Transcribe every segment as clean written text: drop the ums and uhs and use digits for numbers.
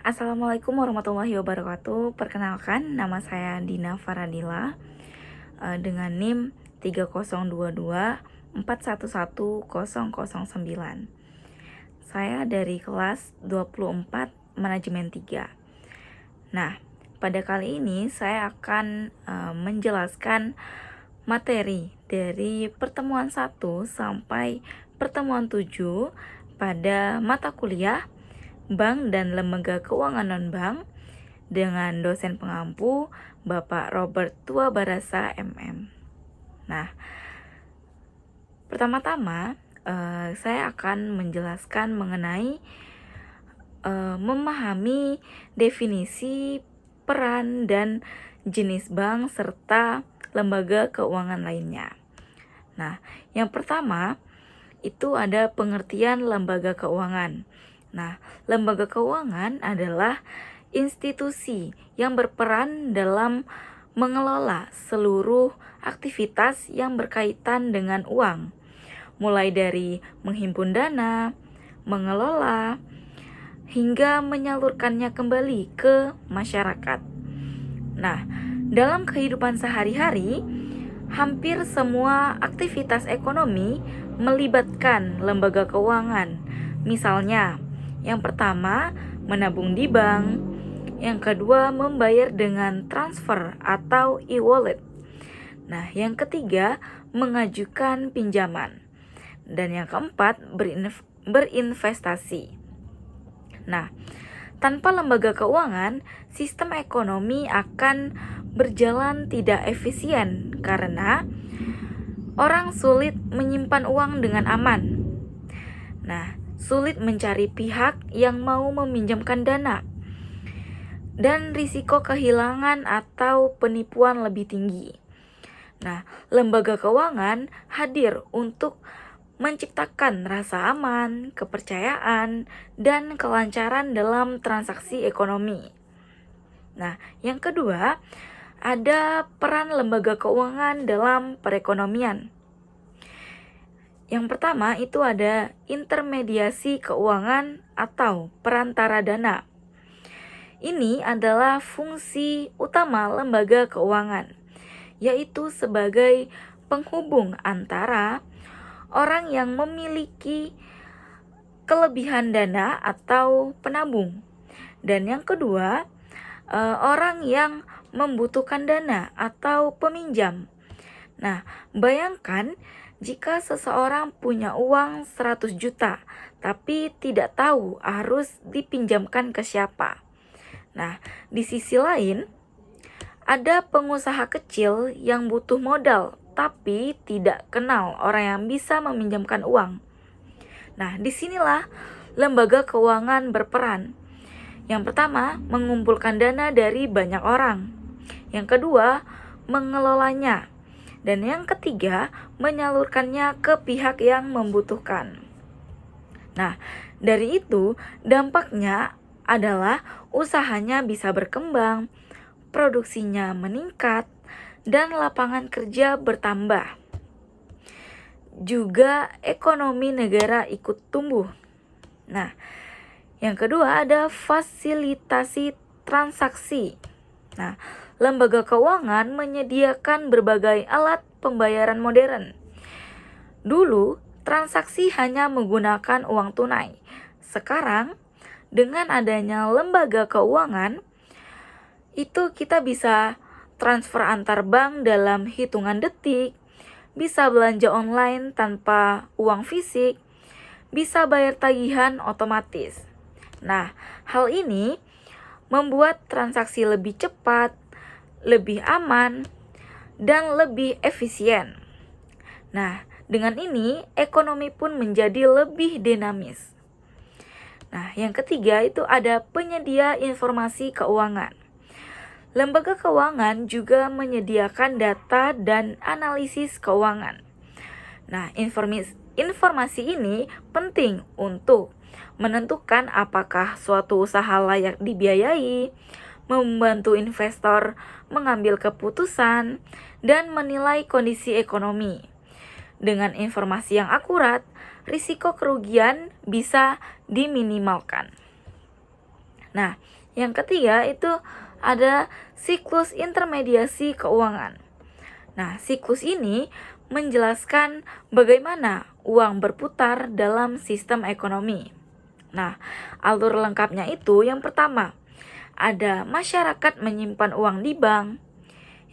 Assalamualaikum warahmatullahi wabarakatuh. Perkenalkan, nama saya Dina Faradila dengan NIM 3022411009. Saya dari kelas 24 Manajemen 3. Nah, pada kali ini saya akan menjelaskan materi dari pertemuan 1 sampai pertemuan 7 pada mata kuliah Bank dan Lembaga Keuangan Non-Bank dengan dosen pengampu Bapak Robert Tua Barasa MM. Nah, pertama-tama saya akan menjelaskan mengenai memahami definisi, peran, dan jenis bank serta lembaga keuangan lainnya. Nah, yang pertama itu ada pengertian lembaga keuangan. Nah, lembaga keuangan adalah institusi yang berperan dalam mengelola seluruh aktivitas yang berkaitan dengan uang, mulai dari menghimpun dana, mengelola, hingga menyalurkannya kembali ke masyarakat. Nah, dalam kehidupan sehari-hari, hampir semua aktivitas ekonomi melibatkan lembaga keuangan. Misalnya, yang pertama, menabung di bank. Yang kedua, membayar dengan transfer atau e-wallet. Nah, yang ketiga, mengajukan pinjaman. Dan yang keempat, berinvestasi. Nah, tanpa lembaga keuangan, sistem ekonomi akan berjalan tidak efisien karena orang sulit menyimpan uang dengan aman. Nah, sulit mencari pihak yang mau meminjamkan dana, dan risiko kehilangan atau penipuan lebih tinggi. Nah, lembaga keuangan hadir untuk menciptakan rasa aman, kepercayaan, dan kelancaran dalam transaksi ekonomi. Nah, yang kedua, ada peran lembaga keuangan dalam perekonomian. Yang pertama itu ada intermediasi keuangan atau perantara dana. Ini adalah fungsi utama lembaga keuangan, yaitu sebagai penghubung antara orang yang memiliki kelebihan dana atau penabung, dan yang kedua, orang yang membutuhkan dana atau peminjam. Nah, bayangkan jika seseorang punya uang 100 juta, tapi tidak tahu harus dipinjamkan ke siapa. Nah, di sisi lain, ada pengusaha kecil yang butuh modal, tapi tidak kenal orang yang bisa meminjamkan uang. Nah, disinilah lembaga keuangan berperan. Yang pertama, mengumpulkan dana dari banyak orang. Yang kedua, mengelolanya. Dan yang ketiga, menyalurkannya ke pihak yang membutuhkan. Nah, dari itu dampaknya adalah usahanya bisa berkembang, produksinya meningkat, dan lapangan kerja bertambah. Juga ekonomi negara ikut tumbuh. Nah, yang kedua ada fasilitasi transaksi. Nah, lembaga keuangan menyediakan berbagai alat pembayaran modern. Dulu, transaksi hanya menggunakan uang tunai. Sekarang, dengan adanya lembaga keuangan, itu kita bisa transfer antar bank dalam hitungan detik, bisa belanja online tanpa uang fisik, bisa bayar tagihan otomatis. Nah, hal ini membuat transaksi lebih cepat, lebih aman, dan lebih efisien. Nah, dengan ini ekonomi pun menjadi lebih dinamis. Nah, yang ketiga itu ada penyedia informasi keuangan. Lembaga keuangan juga menyediakan data dan analisis keuangan. Nah, informasi ini penting untuk menentukan apakah suatu usaha layak dibiayai, membantu investor mengambil keputusan, dan menilai kondisi ekonomi. Dengan informasi yang akurat, risiko kerugian bisa diminimalkan. Nah, yang ketiga itu ada siklus intermediasi keuangan. Nah, siklus ini menjelaskan bagaimana uang berputar dalam sistem ekonomi. Nah, alur lengkapnya itu yang pertama, ada masyarakat menyimpan uang di bank.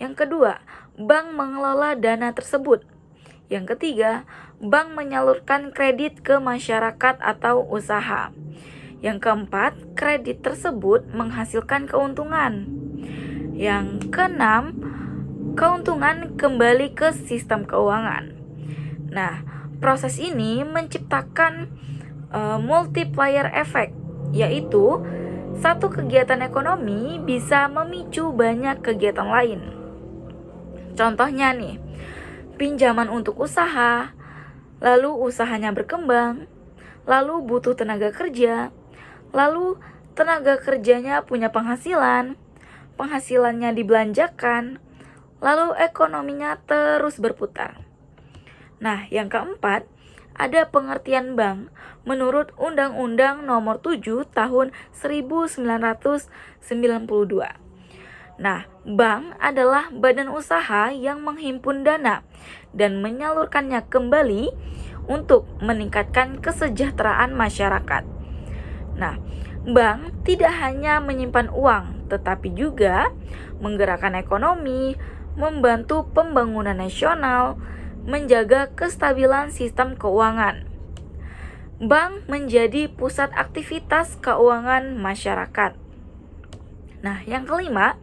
Yang kedua, bank mengelola dana tersebut. Yang ketiga, bank menyalurkan kredit ke masyarakat atau usaha. Yang keempat, kredit tersebut menghasilkan keuntungan. Yang keenam, keuntungan kembali ke sistem keuangan. Nah, proses ini menciptakan multiplier effect, yaitu satu kegiatan ekonomi bisa memicu banyak kegiatan lain. Contohnya nih, pinjaman untuk usaha, lalu usahanya berkembang, lalu butuh tenaga kerja, lalu tenaga kerjanya punya penghasilan, penghasilannya dibelanjakan, lalu ekonominya terus berputar. Nah, yang keempat, ada pengertian bank menurut Undang-Undang Nomor 7 Tahun 1992. Nah, bank adalah badan usaha yang menghimpun dana dan menyalurkannya kembali untuk meningkatkan kesejahteraan masyarakat. Nah, bank tidak hanya menyimpan uang, tetapi juga menggerakkan ekonomi, membantu pembangunan nasional, menjaga kestabilan sistem keuangan. Bank menjadi pusat aktivitas keuangan masyarakat. Nah, yang kelima,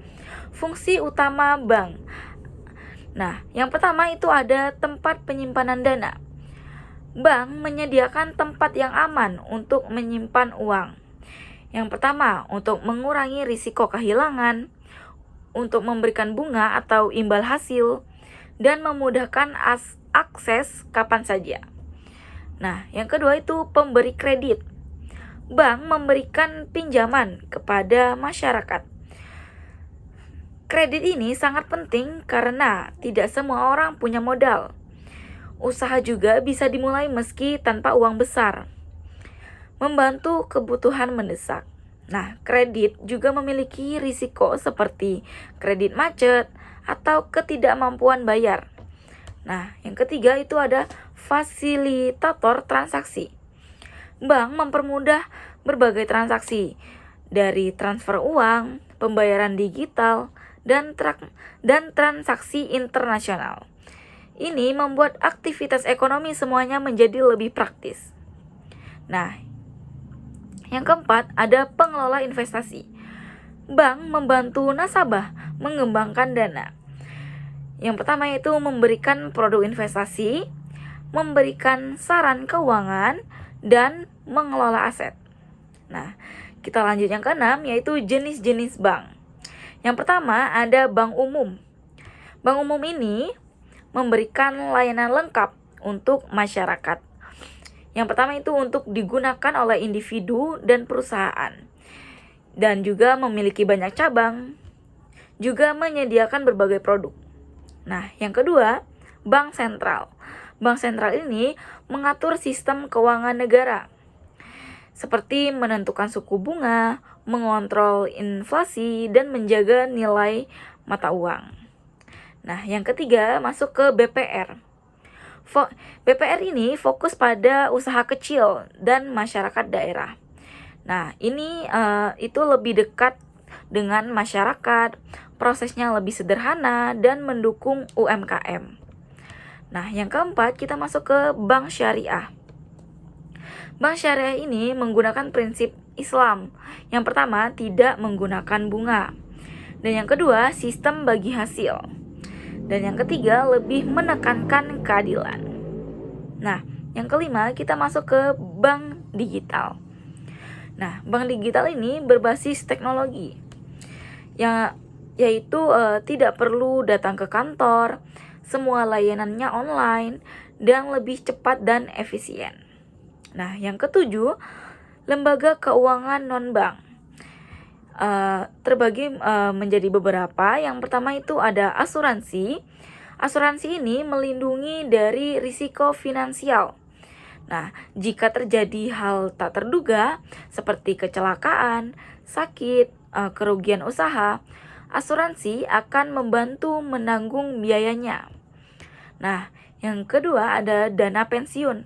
fungsi utama bank. Nah, yang pertama itu ada tempat penyimpanan dana. Bank menyediakan tempat yang aman untuk menyimpan uang. Yang pertama, untuk mengurangi risiko kehilangan, untuk memberikan bunga atau imbal hasil, dan memudahkan akses kapan saja. Nah, yang kedua itu pemberi kredit. Bank memberikan pinjaman kepada masyarakat. Kredit ini sangat penting karena tidak semua orang punya modal. Usaha juga bisa dimulai meski tanpa uang besar. Membantu kebutuhan mendesak. Nah, kredit juga memiliki risiko seperti kredit macet atau ketidakmampuan bayar. Nah, yang ketiga itu ada fasilitator transaksi. Bank mempermudah berbagai transaksi dari transfer uang, pembayaran digital, dan transaksi internasional. Ini membuat aktivitas ekonomi semuanya menjadi lebih praktis. Nah, yang keempat ada pengelola investasi. Bank membantu nasabah mengembangkan dana. Yang pertama itu memberikan produk investasi, memberikan saran keuangan, dan mengelola aset. Nah, kita lanjut yang keenam yaitu jenis-jenis bank. Yang pertama ada bank umum. Bank umum ini memberikan layanan lengkap untuk masyarakat. Yang pertama itu untuk digunakan oleh individu dan perusahaan. Dan juga memiliki banyak cabang. Juga menyediakan berbagai produk. Nah, yang kedua, bank sentral. Bank sentral ini mengatur sistem keuangan negara. Seperti menentukan suku bunga, mengontrol inflasi, dan menjaga nilai mata uang. Nah, yang ketiga masuk ke BPR. BPR ini fokus pada usaha kecil dan masyarakat daerah. Nah, ini itu lebih dekat dengan masyarakat, prosesnya lebih sederhana dan mendukung UMKM. Nah, yang keempat kita masuk ke bank syariah. Bank syariah ini menggunakan prinsip Islam. Yang pertama, tidak menggunakan bunga. Dan yang kedua, sistem bagi hasil. Dan yang ketiga, lebih menekankan keadilan. Nah, yang kelima, kita masuk ke bank digital. Nah, bank digital ini berbasis teknologi. Yaitu tidak perlu datang ke kantor, semua layanannya online, dan lebih cepat dan efisien. Nah, yang ketujuh, lembaga keuangan non-bank. Terbagi menjadi beberapa. Yang pertama itu ada asuransi. Asuransi ini melindungi dari risiko finansial. Nah, jika terjadi hal tak terduga seperti kecelakaan, sakit, kerugian usaha, asuransi akan membantu menanggung biayanya. Nah, yang kedua ada dana pensiun.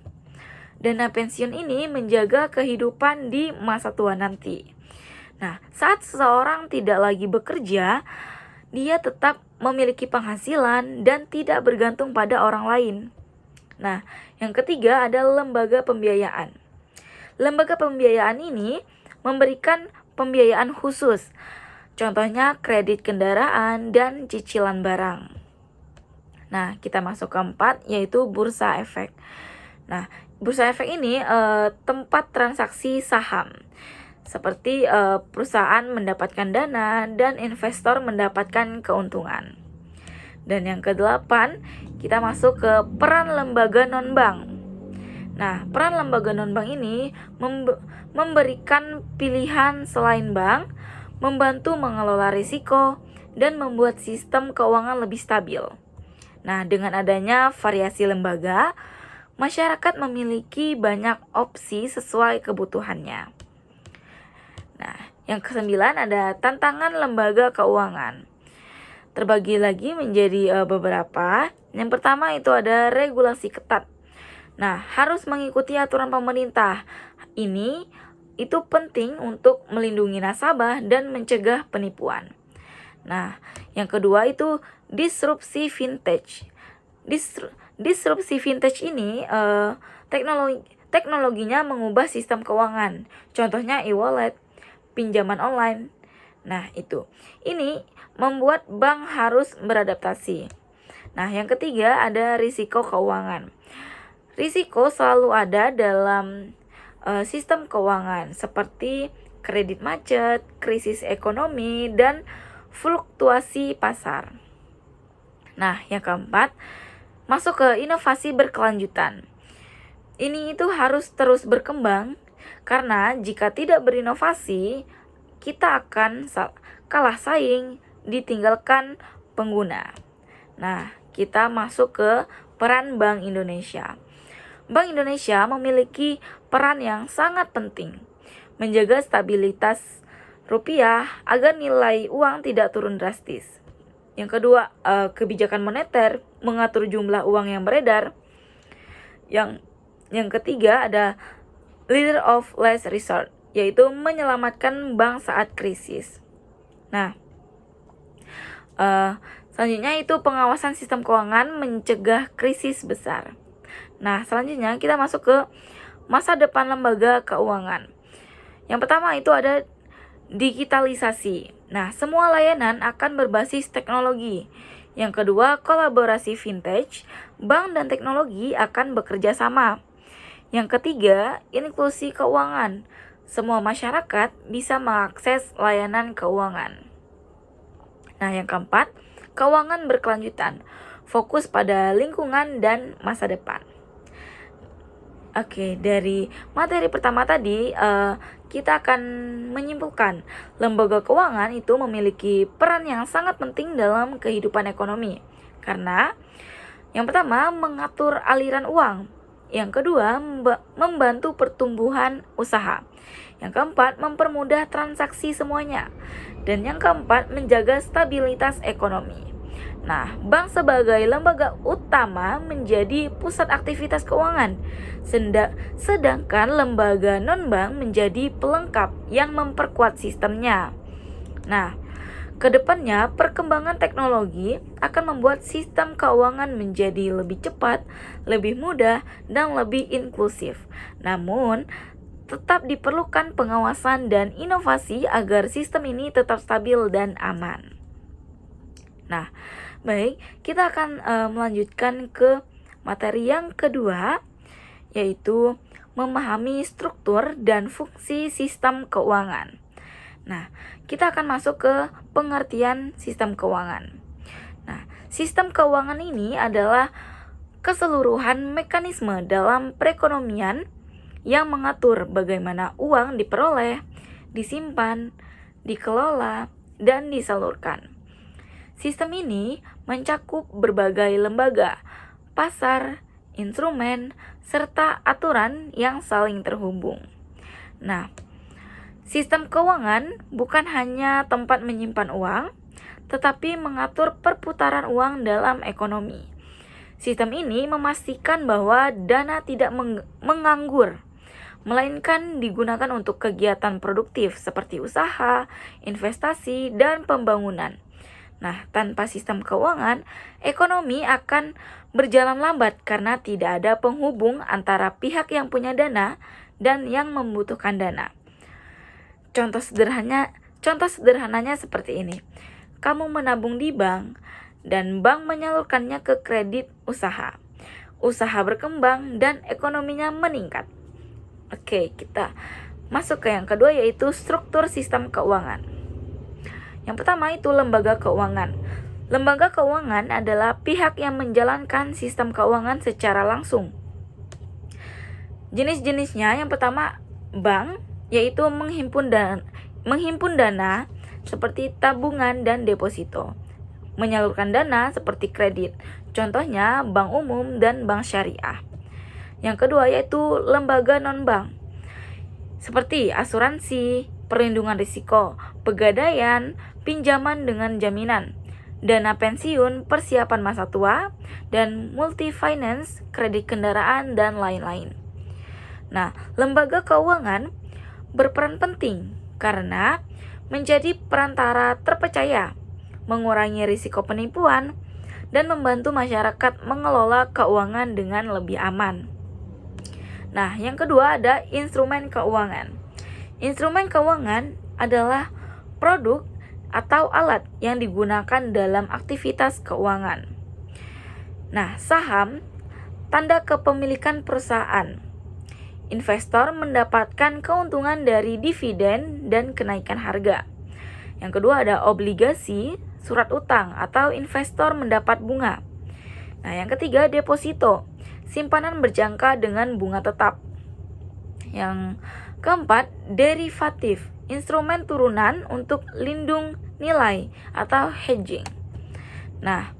Dana pensiun ini menjaga kehidupan di masa tua nanti. Nah, saat seseorang tidak lagi bekerja, dia tetap memiliki penghasilan dan tidak bergantung pada orang lain. Nah, yang ketiga ada lembaga pembiayaan. Lembaga pembiayaan ini memberikan pembiayaan khusus, contohnya kredit kendaraan dan cicilan barang. Nah, kita masuk ke 4, yaitu bursa efek. Nah, bursa efek ini tempat transaksi saham, seperti perusahaan mendapatkan dana dan investor mendapatkan keuntungan. Dan yang ke-8, kita masuk ke peran lembaga non-bank. Nah, peran lembaga non-bank ini memberikan pilihan selain bank, membantu mengelola risiko, dan membuat sistem keuangan lebih stabil. Nah, dengan adanya variasi lembaga, masyarakat memiliki banyak opsi sesuai kebutuhannya. Nah, yang ke-9 ada tantangan lembaga keuangan. Terbagi lagi menjadi beberapa. Yang pertama itu ada regulasi ketat. Nah, harus mengikuti aturan pemerintah. Itu penting untuk melindungi nasabah dan mencegah penipuan. Nah, yang kedua itu disrupsi vintage. Disrupsi vintage ini teknologinya mengubah sistem keuangan. Contohnya e-wallet, pinjaman online. Nah, ini membuat bank harus beradaptasi. Nah, yang ketiga ada risiko keuangan. Risiko selalu ada dalam sistem keuangan seperti kredit macet, krisis ekonomi, dan fluktuasi pasar. Nah, yang keempat, masuk ke inovasi berkelanjutan. Ini itu harus terus berkembang karena jika tidak berinovasi, kita akan kalah saing, ditinggalkan pengguna. Nah, kita masuk ke peran Bank Indonesia. Bank Indonesia memiliki peran yang sangat penting, menjaga stabilitas rupiah agar nilai uang tidak turun drastis. Yang kedua, kebijakan moneter, mengatur jumlah uang yang beredar. Yang ketiga ada leader of last resort, yaitu menyelamatkan bank saat krisis. Nah, selanjutnya itu pengawasan sistem keuangan mencegah krisis besar. Nah, selanjutnya kita masuk ke masa depan lembaga keuangan. Yang pertama itu ada digitalisasi. Nah, semua layanan akan berbasis teknologi. Yang kedua, kolaborasi vintage, bank dan teknologi akan bekerja sama. Yang ketiga, inklusi keuangan. Semua masyarakat bisa mengakses layanan keuangan. Nah, yang keempat, keuangan berkelanjutan, fokus pada lingkungan dan masa depan. Oke, dari materi pertama tadi kita akan menyimpulkan lembaga keuangan itu memiliki peran yang sangat penting dalam kehidupan ekonomi. Karena yang pertama mengatur aliran uang, yang kedua membantu pertumbuhan usaha, yang keempat mempermudah transaksi semuanya, dan yang keempat menjaga stabilitas ekonomi. Nah, bank sebagai lembaga utama menjadi pusat aktivitas keuangan, sedangkan lembaga non-bank menjadi pelengkap yang memperkuat sistemnya. Nah, kedepannya perkembangan teknologi akan membuat sistem keuangan menjadi lebih cepat, lebih mudah, dan lebih inklusif. Namun, tetap diperlukan pengawasan dan inovasi agar sistem ini tetap stabil dan aman. Nah, baik, kita akan melanjutkan ke materi yang kedua, yaitu memahami struktur dan fungsi sistem keuangan. Nah, kita akan masuk ke pengertian sistem keuangan. Nah, sistem keuangan ini adalah keseluruhan mekanisme dalam perekonomian yang mengatur bagaimana uang diperoleh, disimpan, dikelola, dan disalurkan. Sistem ini mencakup berbagai lembaga, pasar, instrumen, serta aturan yang saling terhubung. Nah, sistem keuangan bukan hanya tempat menyimpan uang, tetapi mengatur perputaran uang dalam ekonomi. Sistem ini memastikan bahwa dana tidak menganggur, melainkan digunakan untuk kegiatan produktif seperti usaha, investasi, dan pembangunan. Nah, tanpa sistem keuangan, ekonomi akan berjalan lambat karena tidak ada penghubung antara pihak yang punya dana dan yang membutuhkan dana. Contoh sederhananya seperti ini. Kamu menabung di bank dan bank menyalurkannya ke kredit usaha. Usaha berkembang dan ekonominya meningkat. Oke, kita masuk ke yang kedua, yaitu struktur sistem keuangan. Yang pertama itu lembaga keuangan. Lembaga keuangan adalah pihak yang menjalankan sistem keuangan secara langsung. Jenis-jenisnya, yang pertama bank, yaitu menghimpun dana seperti tabungan dan deposito. Menyalurkan dana seperti kredit, contohnya bank umum dan bank syariah. Yang kedua yaitu lembaga non-bank, seperti asuransi, perlindungan risiko, pegadaian, pinjaman dengan jaminan, dana pensiun, persiapan masa tua, dan multi-finance, kredit kendaraan, dan lain-lain. Nah, lembaga keuangan berperan penting karena menjadi perantara terpercaya, mengurangi risiko penipuan, dan membantu masyarakat mengelola keuangan dengan lebih aman. Nah, yang kedua ada instrumen keuangan. Instrumen keuangan adalah produk atau alat yang digunakan dalam aktivitas keuangan. Nah, saham, tanda kepemilikan perusahaan. Investor mendapatkan keuntungan dari dividen dan kenaikan harga. Yang kedua ada obligasi, surat utang atau investor mendapat bunga. Nah, yang ketiga deposito, simpanan berjangka dengan bunga tetap. Yang keempat derivatif, instrumen turunan untuk lindung nilai atau hedging. Nah,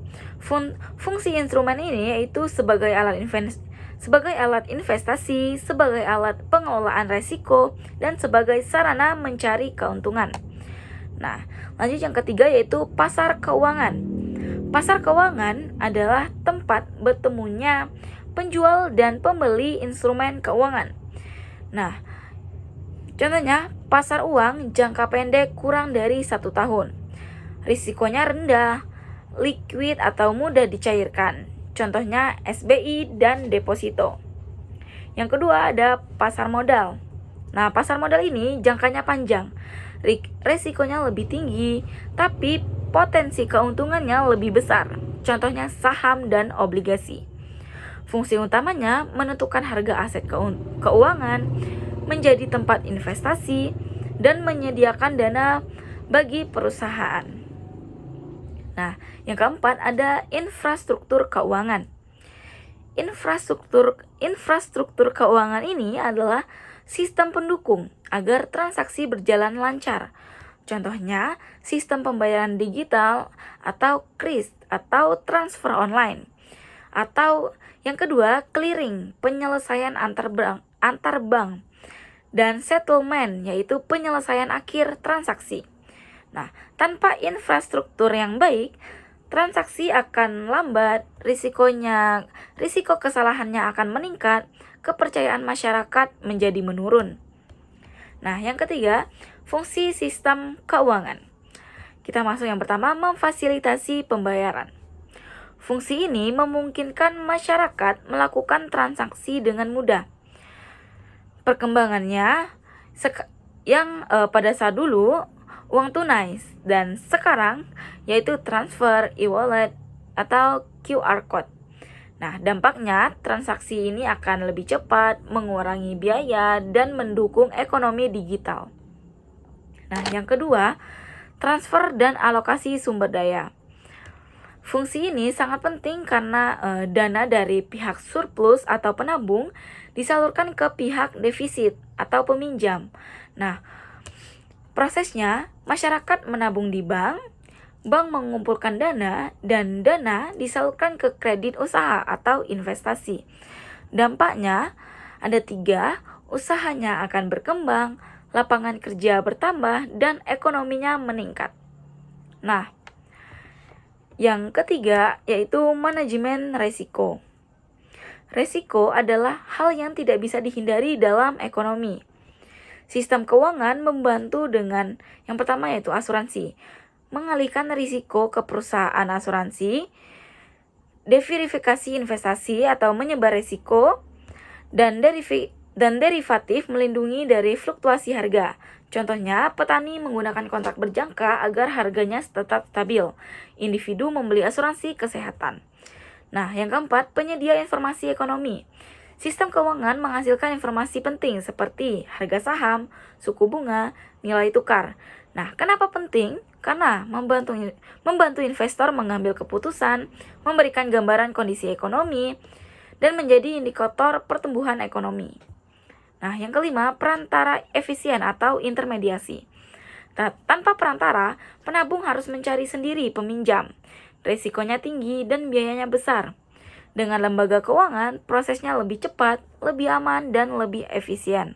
fungsi instrumen ini yaitu sebagai alat investasi, sebagai alat pengelolaan resiko, dan sebagai sarana mencari keuntungan. Nah, lanjut yang ketiga yaitu pasar keuangan. Pasar keuangan adalah tempat bertemunya penjual dan pembeli instrumen keuangan. Nah, contohnya pasar uang jangka pendek kurang dari 1 tahun. Risikonya rendah, liquid atau mudah dicairkan. Contohnya SBI dan deposito. Yang kedua ada pasar modal. Nah, pasar modal ini jangkanya panjang, resikonya lebih tinggi, tapi potensi keuntungannya lebih besar. Contohnya saham dan obligasi. Fungsi utamanya menentukan harga aset keuangan, menjadi tempat investasi, dan menyediakan dana bagi perusahaan. Nah, yang keempat ada infrastruktur keuangan. Infrastruktur keuangan ini adalah sistem pendukung agar transaksi berjalan lancar. Contohnya, sistem pembayaran digital atau KRIS atau transfer online. Atau yang kedua, clearing, penyelesaian antar bank. Dan settlement, yaitu penyelesaian akhir transaksi. Nah, tanpa infrastruktur yang baik, transaksi akan lambat, risiko kesalahannya akan meningkat, kepercayaan masyarakat menjadi menurun. Nah, yang ketiga, fungsi sistem keuangan. Kita masuk yang pertama, memfasilitasi pembayaran. Fungsi ini memungkinkan masyarakat melakukan transaksi dengan mudah. Perkembangannya yang pada saat dulu uang tunai dan sekarang yaitu transfer, e-wallet atau QR code. Nah, dampaknya transaksi ini akan lebih cepat, mengurangi biaya dan mendukung ekonomi digital. Nah, yang kedua, transfer dan alokasi sumber daya. Fungsi ini sangat penting karena dana dari pihak surplus atau penabung disalurkan ke pihak defisit atau peminjam. Nah, prosesnya masyarakat menabung di bank bank mengumpulkan dana dan dana disalurkan ke kredit usaha atau investasi. Dampaknya ada 3, usahanya akan berkembang, lapangan kerja bertambah, dan ekonominya meningkat. Nah, yang ketiga yaitu manajemen risiko. Risiko adalah hal yang tidak bisa dihindari dalam ekonomi. Sistem keuangan membantu dengan yang pertama yaitu asuransi. Mengalihkan risiko ke perusahaan asuransi, diversifikasi investasi atau menyebar risiko, dan derivatif melindungi dari fluktuasi harga. Contohnya, petani menggunakan kontrak berjangka agar harganya tetap stabil. Individu membeli asuransi kesehatan. Nah, yang keempat, penyedia informasi ekonomi. Sistem keuangan menghasilkan informasi penting seperti harga saham, suku bunga, nilai tukar. Nah, kenapa penting? Karena membantu investor mengambil keputusan, memberikan gambaran kondisi ekonomi, dan menjadi indikator pertumbuhan ekonomi. Nah, yang kelima, perantara efisien atau intermediasi. Tanpa perantara, penabung harus mencari sendiri peminjam. Risikonya tinggi dan biayanya besar. Dengan lembaga keuangan, prosesnya lebih cepat, lebih aman, dan lebih efisien.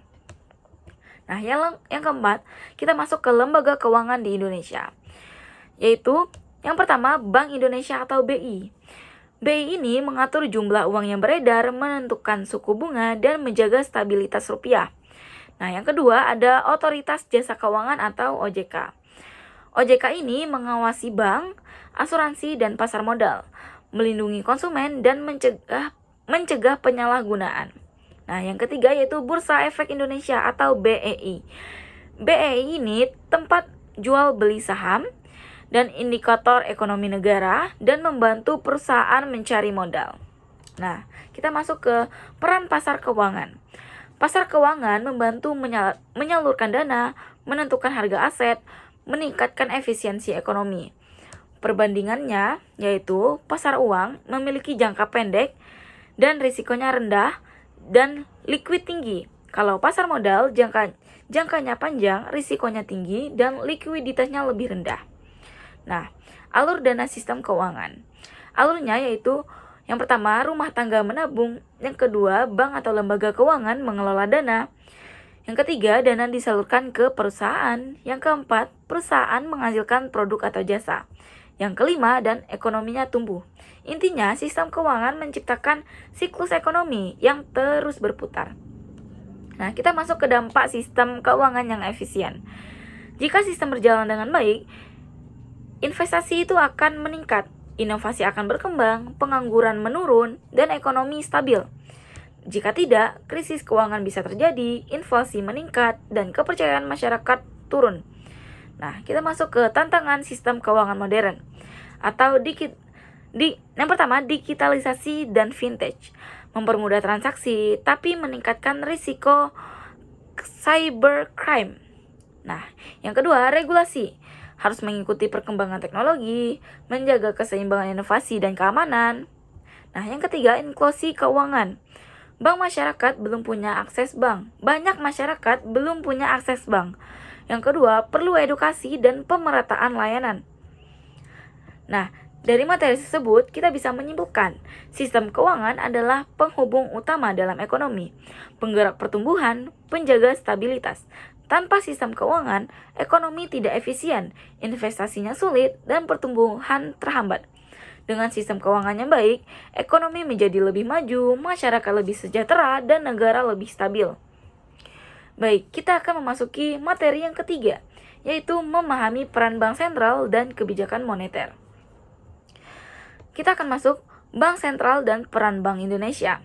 Nah, yang keempat, kita masuk ke lembaga keuangan di Indonesia. Yaitu, yang pertama, Bank Indonesia atau BI. BI ini mengatur jumlah uang yang beredar, menentukan suku bunga, dan menjaga stabilitas rupiah. Nah, yang kedua ada Otoritas Jasa Keuangan atau OJK. OJK ini mengawasi bank, asuransi, dan pasar modal, melindungi konsumen, dan mencegah penyalahgunaan. Nah, yang ketiga yaitu Bursa Efek Indonesia atau BEI. BEI ini tempat jual beli saham dan indikator ekonomi negara dan membantu perusahaan mencari modal. Nah, kita masuk ke peran pasar keuangan. Pasar keuangan membantu menyalurkan dana, menentukan harga aset, meningkatkan efisiensi ekonomi. Perbandingannya yaitu pasar uang memiliki jangka pendek dan risikonya rendah dan liquid tinggi. Kalau pasar modal jangkanya panjang, risikonya tinggi dan likuiditasnya lebih rendah. Nah, alur dana sistem keuangan. Alurnya yaitu yang pertama, rumah tangga menabung. Yang kedua, bank atau lembaga keuangan mengelola dana. Yang ketiga, dana disalurkan ke perusahaan. Yang keempat, perusahaan menghasilkan produk atau jasa. Yang kelima, dan ekonominya tumbuh. Intinya, sistem keuangan menciptakan siklus ekonomi yang terus berputar. Nah, kita masuk ke dampak sistem keuangan yang efisien. Jika sistem berjalan dengan baik, investasi itu akan meningkat, inovasi akan berkembang, pengangguran menurun, dan ekonomi stabil. Jika tidak, krisis keuangan bisa terjadi, inflasi meningkat, dan kepercayaan masyarakat turun. Nah, kita masuk ke tantangan sistem keuangan modern. Atau yang pertama, digitalisasi dan vintage. Mempermudah transaksi, tapi meningkatkan risiko cybercrime. Nah, yang kedua, regulasi. Harus mengikuti perkembangan teknologi, menjaga keseimbangan inovasi dan keamanan. Nah, yang ketiga, inklusi keuangan. Masyarakat belum punya akses bank. Banyak masyarakat belum punya akses bank. Yang kedua, perlu edukasi dan pemerataan layanan. Nah, dari materi tersebut, kita bisa menyimpulkan sistem keuangan adalah penghubung utama dalam ekonomi, penggerak pertumbuhan, penjaga stabilitas. Tanpa sistem keuangan, ekonomi tidak efisien, investasinya sulit, dan pertumbuhan terhambat. Dengan sistem keuangan yang baik, ekonomi menjadi lebih maju, masyarakat lebih sejahtera, dan negara lebih stabil. Baik, kita akan memasuki materi yang ketiga, yaitu memahami peran bank sentral dan kebijakan moneter. Kita akan masuk Bank Sentral dan peran Bank Indonesia.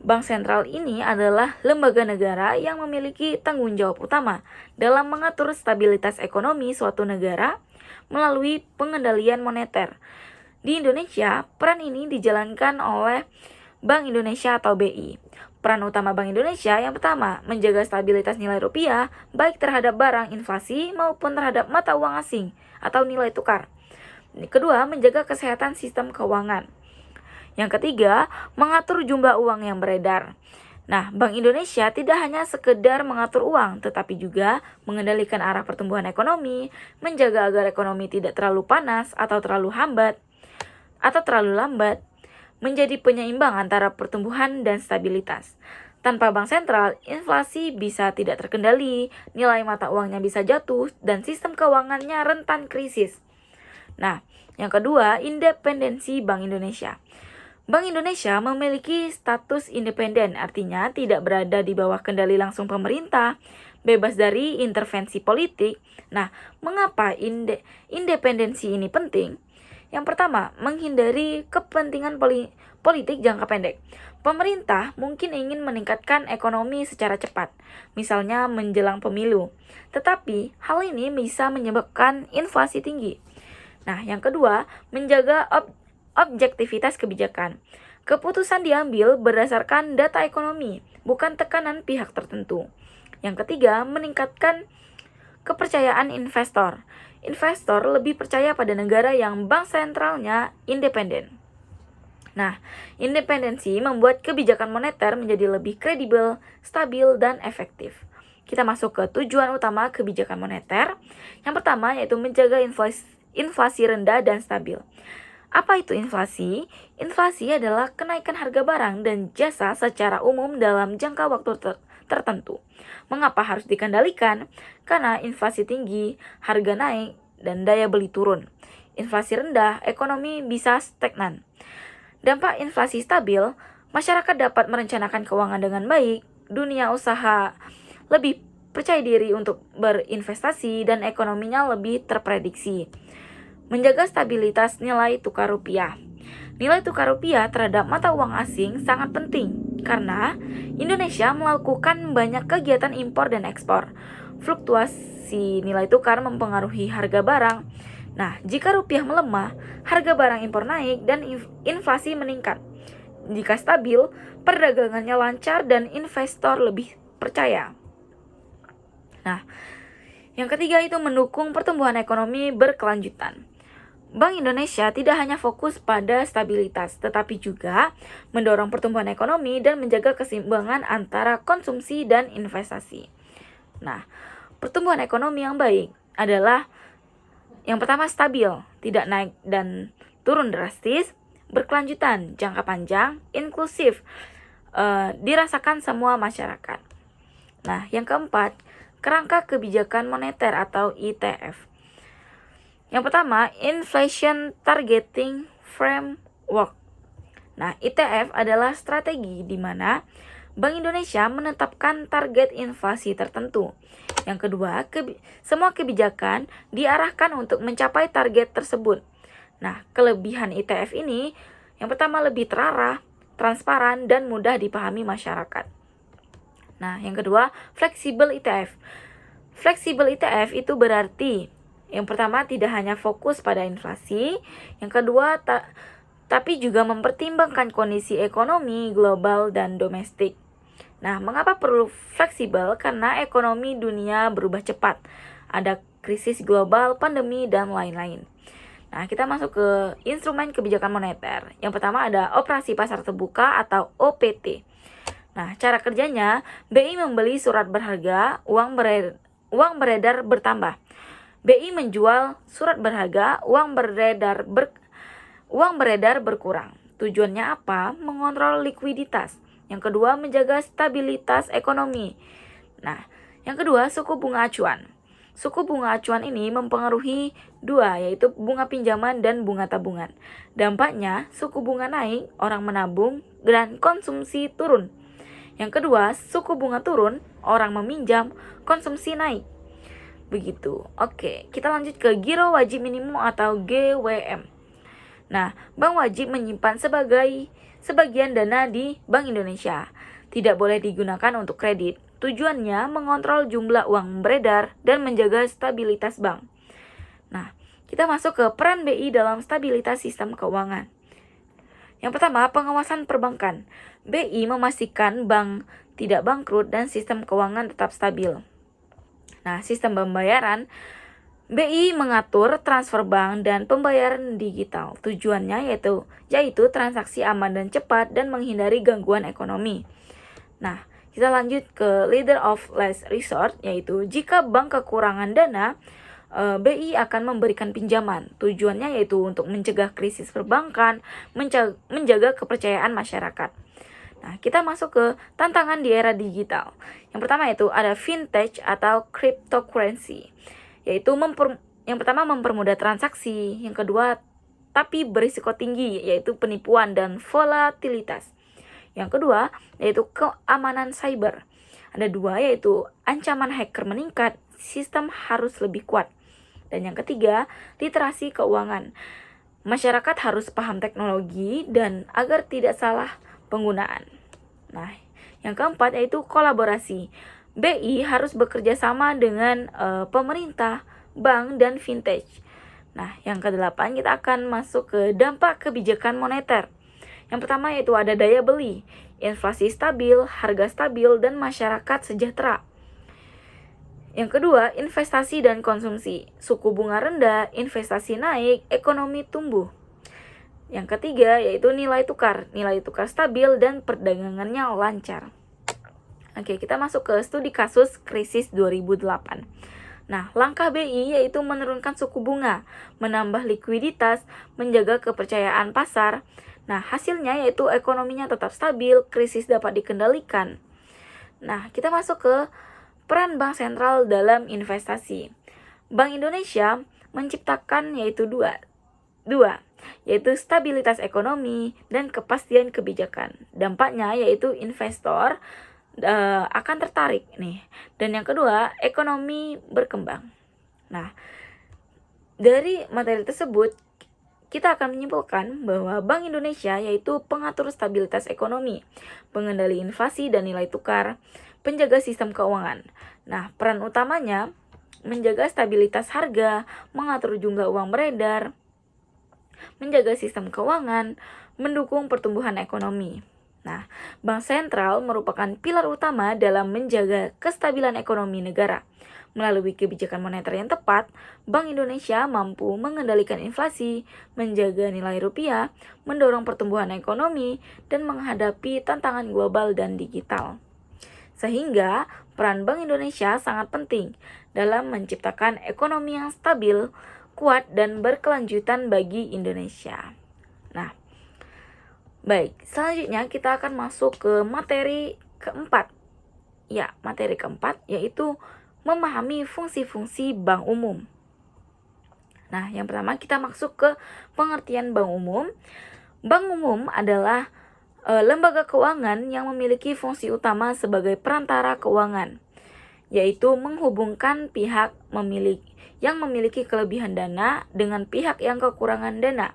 Bank sentral ini adalah lembaga negara yang memiliki tanggung jawab utama dalam mengatur stabilitas ekonomi suatu negara melalui pengendalian moneter. Di Indonesia, peran ini dijalankan oleh Bank Indonesia atau BI. Peran utama Bank Indonesia yang pertama, menjaga stabilitas nilai rupiah baik terhadap barang inflasi maupun terhadap mata uang asing atau nilai tukar. Kedua, menjaga kesehatan sistem keuangan. Yang ketiga, mengatur jumlah uang yang beredar. Nah, Bank Indonesia tidak hanya sekedar mengatur uang, tetapi juga mengendalikan arah pertumbuhan ekonomi, menjaga agar ekonomi tidak terlalu panas atau terlalu lambat, menjadi penyeimbang antara pertumbuhan dan stabilitas. Tanpa bank sentral, inflasi bisa tidak terkendali, nilai mata uangnya bisa jatuh, dan sistem keuangannya rentan krisis. Nah, yang kedua, independensi Bank Indonesia. Bank Indonesia memiliki status independen, artinya tidak berada di bawah kendali langsung pemerintah, bebas dari intervensi politik. Nah, mengapa independensi ini penting? Yang pertama, menghindari kepentingan politik jangka pendek. Pemerintah mungkin ingin meningkatkan ekonomi secara cepat, misalnya menjelang pemilu. Tetapi, hal ini bisa menyebabkan inflasi tinggi. Nah, yang kedua, menjaga objektivitas kebijakan. Keputusan diambil berdasarkan data ekonomi, bukan tekanan pihak tertentu. Yang ketiga, meningkatkan kepercayaan investor. Investor lebih percaya pada negara yang bank sentralnya independen. Nah, independensi membuat kebijakan moneter menjadi lebih kredibel, stabil, dan efektif. Kita masuk ke tujuan utama kebijakan moneter. Yang pertama yaitu menjaga inflasi rendah dan stabil. Apa itu inflasi? Inflasi adalah kenaikan harga barang dan jasa secara umum dalam jangka waktu tertentu. Mengapa harus dikendalikan? Karena inflasi tinggi, harga naik, dan daya beli turun. Inflasi rendah, ekonomi bisa stagnan. Dampak inflasi stabil, masyarakat dapat merencanakan keuangan dengan baik, dunia usaha lebih percaya diri untuk berinvestasi, dan ekonominya lebih terprediksi. Menjaga stabilitas nilai tukar rupiah. Nilai tukar rupiah terhadap mata uang asing sangat penting karena Indonesia melakukan banyak kegiatan impor dan ekspor. Fluktuasi nilai tukar mempengaruhi harga barang. Nah, jika rupiah melemah, harga barang impor naik dan inflasi meningkat. Jika stabil, perdagangannya lancar dan investor lebih percaya. Nah, yang ketiga itu mendukung pertumbuhan ekonomi berkelanjutan. Bank Indonesia tidak hanya fokus pada stabilitas, tetapi juga mendorong pertumbuhan ekonomi dan menjaga keseimbangan antara konsumsi dan investasi. Nah, pertumbuhan ekonomi yang baik adalah yang pertama stabil, tidak naik dan turun drastis, berkelanjutan, jangka panjang, inklusif, dirasakan semua masyarakat. Nah, yang keempat, kerangka kebijakan moneter atau ITF. Yang pertama, Inflation Targeting Framework. Nah, ITF adalah strategi di mana Bank Indonesia menetapkan target inflasi tertentu. Yang kedua, semua kebijakan diarahkan untuk mencapai target tersebut. Nah, kelebihan ITF ini yang pertama lebih terarah, transparan, dan mudah dipahami masyarakat. Nah, yang kedua, Fleksibel ITF. Fleksibel ITF itu berarti yang pertama tidak hanya fokus pada inflasi, yang kedua tapi juga mempertimbangkan kondisi ekonomi global dan domestik. Nah, mengapa perlu fleksibel? Karena ekonomi dunia berubah cepat. Ada krisis global, pandemi, dan lain-lain. Nah, kita masuk ke instrumen kebijakan moneter. Yang pertama ada operasi pasar terbuka atau OPT. Nah, cara kerjanya, BI membeli surat berharga, uang beredar bertambah. BI menjual surat berharga, uang beredar berkurang. Tujuannya apa? Mengontrol likuiditas. Yang kedua, menjaga stabilitas ekonomi. Nah, yang kedua, suku bunga acuan. Suku bunga acuan ini mempengaruhi dua, yaitu bunga pinjaman dan bunga tabungan. Dampaknya, suku bunga naik, orang menabung, dan konsumsi turun. Yang kedua, suku bunga turun, orang meminjam, konsumsi naik. Begitu. Oke, kita lanjut ke giro wajib minimum atau GWM. Nah, bank wajib menyimpan sebagian dana di Bank Indonesia. Tidak boleh digunakan untuk kredit. Tujuannya mengontrol jumlah uang beredar dan menjaga stabilitas bank. Nah, kita masuk ke peran BI dalam stabilitas sistem keuangan. Yang pertama, pengawasan perbankan. BI memastikan bank tidak bangkrut dan sistem keuangan tetap stabil. Nah, sistem pembayaran, BI mengatur transfer bank dan pembayaran digital. Tujuannya yaitu transaksi aman dan cepat dan menghindari gangguan ekonomi. Nah, kita lanjut ke leader of last resort, yaitu jika bank kekurangan dana, BI akan memberikan pinjaman. Tujuannya yaitu untuk mencegah krisis perbankan, menjaga kepercayaan masyarakat. Nah, kita masuk ke tantangan di era digital. Yang pertama yaitu ada fintech atau cryptocurrency, yaitu yang pertama mempermudah transaksi, yang kedua tapi berisiko tinggi, yaitu penipuan dan volatilitas. Yang kedua yaitu keamanan cyber. Ada dua, yaitu ancaman hacker meningkat, sistem harus lebih kuat. Dan yang ketiga, literasi keuangan. Masyarakat harus paham teknologi dan agar tidak salah penggunaan. Nah, yang keempat yaitu kolaborasi. BI harus bekerja sama dengan pemerintah, bank, dan fintech. Nah, yang kedelapan kita akan masuk ke dampak kebijakan moneter. Yang pertama yaitu ada daya beli, inflasi stabil, harga stabil, dan masyarakat sejahtera. Yang kedua, investasi dan konsumsi. Suku bunga rendah, investasi naik, ekonomi tumbuh. Yang ketiga yaitu nilai tukar. Nilai tukar stabil dan perdagangannya lancar. Oke, kita masuk ke studi kasus krisis 2008. Nah, langkah BI yaitu menurunkan suku bunga, menambah likuiditas, menjaga kepercayaan pasar. Nah, hasilnya yaitu ekonominya tetap stabil, krisis dapat dikendalikan. Nah, kita masuk ke peran Bank Sentral dalam investasi. Bank Indonesia menciptakan yaitu dua, yaitu stabilitas ekonomi dan kepastian kebijakan. Dampaknya yaitu investor akan tertarik nih. Dan yang kedua, ekonomi berkembang. Nah, dari materi tersebut kita akan menyimpulkan bahwa Bank Indonesia yaitu pengatur stabilitas ekonomi, pengendali inflasi dan nilai tukar, penjaga sistem keuangan. Nah, peran utamanya menjaga stabilitas harga, mengatur jumlah uang beredar, menjaga sistem keuangan, mendukung pertumbuhan ekonomi. Nah, Bank Sentral merupakan pilar utama dalam menjaga kestabilan ekonomi negara. Melalui kebijakan moneter yang tepat, Bank Indonesia mampu mengendalikan inflasi, menjaga nilai rupiah, mendorong pertumbuhan ekonomi, dan menghadapi tantangan global dan digital. Sehingga, peran Bank Indonesia sangat penting dalam menciptakan ekonomi yang stabil, kuat, dan berkelanjutan bagi Indonesia. Nah, baik, selanjutnya kita akan masuk ke materi keempat. Ya, materi keempat yaitu memahami fungsi-fungsi bank umum. Nah, yang pertama kita masuk ke pengertian bank umum. Bank umum adalah lembaga keuangan yang memiliki fungsi utama sebagai perantara keuangan, yaitu menghubungkan pihak yang memiliki kelebihan dana dengan pihak yang kekurangan dana.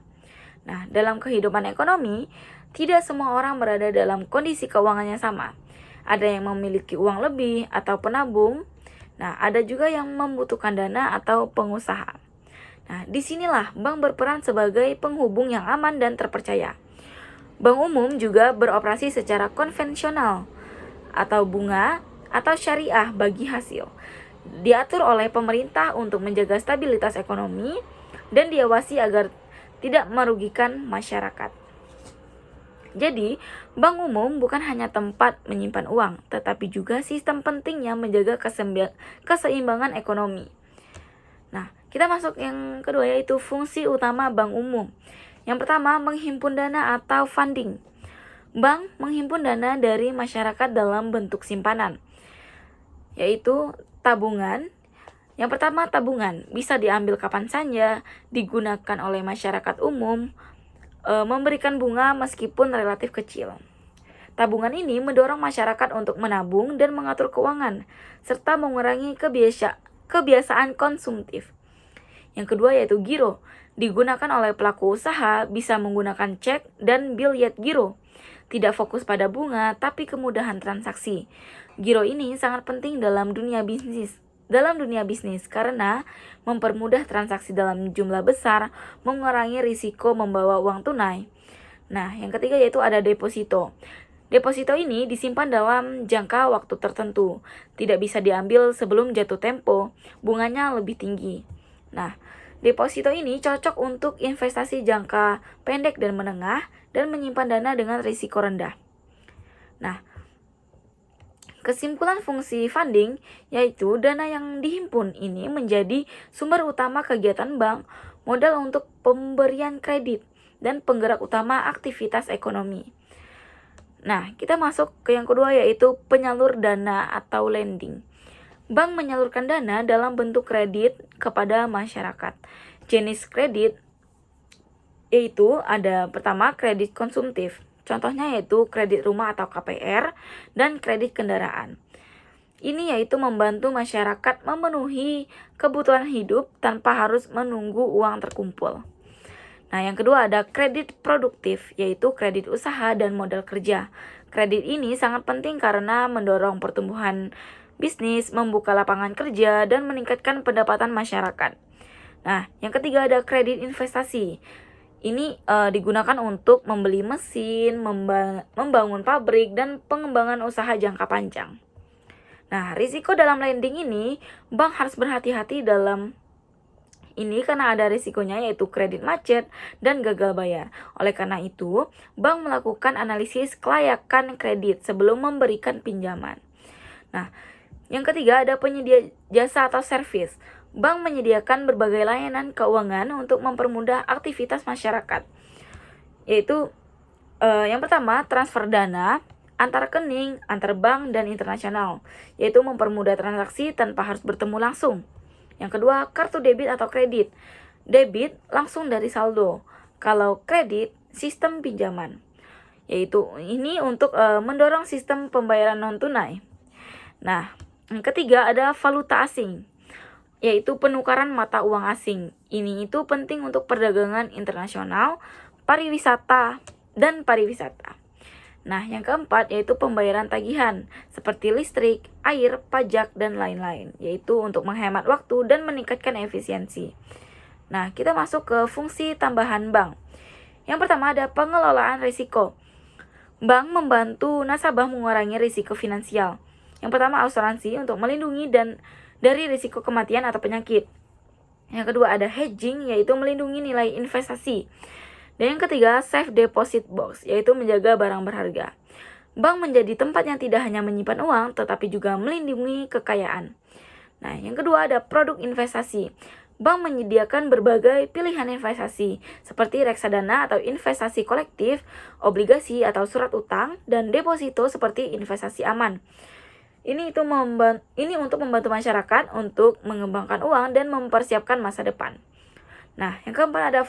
Nah, dalam kehidupan ekonomi, tidak semua orang berada dalam kondisi keuangan yang sama. Ada yang memiliki uang lebih atau penabung. Nah, ada juga yang membutuhkan dana atau pengusaha. Nah, disinilah bank berperan sebagai penghubung yang aman dan terpercaya. Bank umum juga beroperasi secara konvensional atau bunga atau syariah bagi hasil. Diatur oleh pemerintah untuk menjaga stabilitas ekonomi dan diawasi agar tidak merugikan masyarakat. Jadi, bank umum bukan hanya tempat menyimpan uang, tetapi juga sistem penting yang menjaga keseimbangan ekonomi. Nah, kita masuk yang kedua yaitu fungsi utama bank umum. Yang pertama, menghimpun dana atau funding. Bank menghimpun dana dari masyarakat dalam bentuk simpanan, yaitu tabungan. Yang pertama, tabungan bisa diambil kapan saja, digunakan oleh masyarakat umum, memberikan bunga meskipun relatif kecil. Tabungan ini mendorong masyarakat untuk menabung dan mengatur keuangan, serta mengurangi kebiasaan konsumtif. Yang kedua yaitu giro. Digunakan oleh pelaku usaha, bisa menggunakan cek dan biljet giro. Tidak fokus pada bunga, tapi kemudahan transaksi. Giro ini sangat penting dalam dunia bisnis. Karena mempermudah transaksi dalam jumlah besar, mengurangi risiko membawa uang tunai. Nah, yang ketiga yaitu ada deposito. Deposito ini disimpan dalam jangka waktu tertentu, tidak bisa diambil sebelum jatuh tempo, bunganya lebih tinggi. Nah, deposito ini cocok untuk investasi jangka pendek dan menengah dan menyimpan dana dengan risiko rendah. Nah, kesimpulan fungsi funding yaitu dana yang dihimpun ini menjadi sumber utama kegiatan bank, modal untuk pemberian kredit, dan penggerak utama aktivitas ekonomi. Nah, kita masuk ke yang kedua yaitu penyalur dana atau lending. Bank menyalurkan dana dalam bentuk kredit kepada masyarakat. Jenis kredit yaitu ada pertama kredit konsumtif. Contohnya yaitu kredit rumah atau KPR dan kredit kendaraan. Ini yaitu membantu masyarakat memenuhi kebutuhan hidup tanpa harus menunggu uang terkumpul. Nah, yang kedua ada kredit produktif, yaitu kredit usaha dan modal kerja. Kredit ini sangat penting karena mendorong pertumbuhan bisnis, membuka lapangan kerja, dan meningkatkan pendapatan masyarakat. Nah, yang ketiga ada kredit investasi. Ini digunakan untuk membeli mesin, membangun pabrik, dan pengembangan usaha jangka panjang. Nah, risiko dalam lending ini, bank harus berhati-hati dalam ini karena ada risikonya yaitu kredit macet dan gagal bayar. Oleh karena itu, bank melakukan analisis kelayakan kredit sebelum memberikan pinjaman. Nah, yang ketiga ada penyedia jasa atau servis. Bank menyediakan berbagai layanan keuangan untuk mempermudah aktivitas masyarakat. Yaitu yang pertama transfer dana antar rekening, antar bank dan internasional, yaitu mempermudah transaksi tanpa harus bertemu langsung. Yang kedua, kartu debit atau kredit. Debit langsung dari saldo. Kalau kredit, sistem pinjaman. Yaitu ini untuk mendorong sistem pembayaran non-tunai. Nah, yang ketiga ada valuta asing, yaitu penukaran mata uang asing. Ini itu penting untuk perdagangan internasional, pariwisata, dan pariwisata. Nah, yang keempat yaitu pembayaran tagihan seperti listrik, air, pajak, dan lain-lain, yaitu untuk menghemat waktu dan meningkatkan efisiensi. Nah, kita masuk ke fungsi tambahan bank. Yang pertama ada pengelolaan risiko. Bank membantu nasabah mengurangi risiko finansial. Yang pertama asuransi untuk melindungi dan dari risiko kematian atau penyakit. Yang kedua ada hedging, yaitu melindungi nilai investasi. Dan yang ketiga, safe deposit box, yaitu menjaga barang berharga. Bank menjadi tempat yang tidak hanya menyimpan uang, tetapi juga melindungi kekayaan. Nah, yang kedua ada produk investasi. Bank menyediakan berbagai pilihan investasi, seperti reksadana atau investasi kolektif, obligasi atau surat utang, dan deposito seperti investasi aman. Ini untuk membantu masyarakat untuk mengembangkan uang dan mempersiapkan masa depan. Nah, yang keempat ada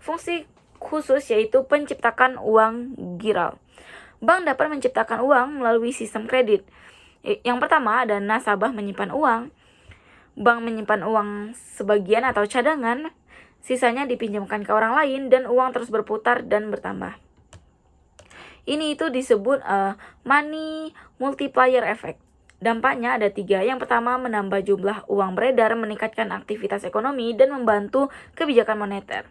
fungsi khusus yaitu penciptakan uang giral. Bank dapat menciptakan uang melalui sistem kredit. Yang pertama ada nasabah menyimpan uang. Bank menyimpan uang sebagian atau cadangan, sisanya dipinjamkan ke orang lain dan uang terus berputar dan bertambah. Ini itu disebut money multiplier effect. Dampaknya ada 3. Yang pertama, menambah jumlah uang beredar, meningkatkan aktivitas ekonomi, dan membantu kebijakan moneter.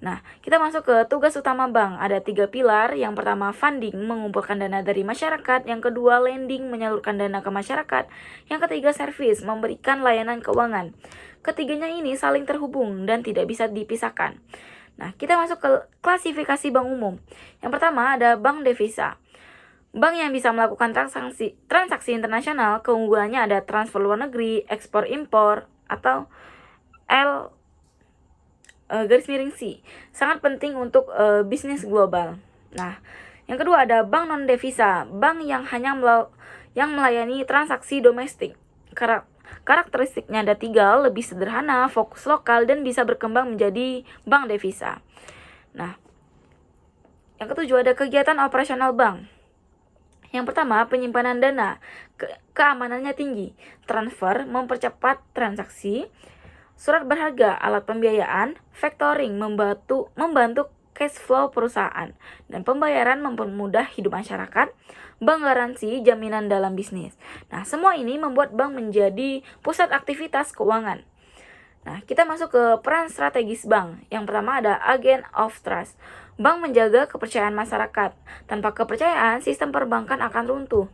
Nah, kita masuk ke tugas utama bank. Ada 3 pilar. Yang pertama, funding, mengumpulkan dana dari masyarakat. Yang kedua, lending, menyalurkan dana ke masyarakat. Yang ketiga, service, memberikan layanan keuangan. Ketiganya ini saling terhubung dan tidak bisa dipisahkan. Nah, kita masuk ke klasifikasi bank umum. Yang pertama, ada bank devisa. Bank yang bisa melakukan transaksi internasional, keunggulannya ada transfer luar negeri, ekspor impor, atau C. Sangat penting untuk bisnis global. Nah, yang kedua ada bank non devisa, bank yang hanya melayani transaksi domestik. Karakteristiknya ada 3, lebih sederhana, fokus lokal, dan bisa berkembang menjadi bank devisa. Nah, yang ketujuh ada kegiatan operasional bank. Yang pertama, penyimpanan dana, keamanannya tinggi, transfer, mempercepat transaksi, surat berharga, alat pembiayaan, factoring, membantu cash flow perusahaan, dan pembayaran mempermudah hidup masyarakat, bank garansi, jaminan dalam bisnis. Nah, semua ini membuat bank menjadi pusat aktivitas keuangan. Nah, kita masuk ke peran strategis bank. Yang pertama ada agent of trust. Bank menjaga kepercayaan masyarakat. Tanpa kepercayaan, sistem perbankan akan runtuh.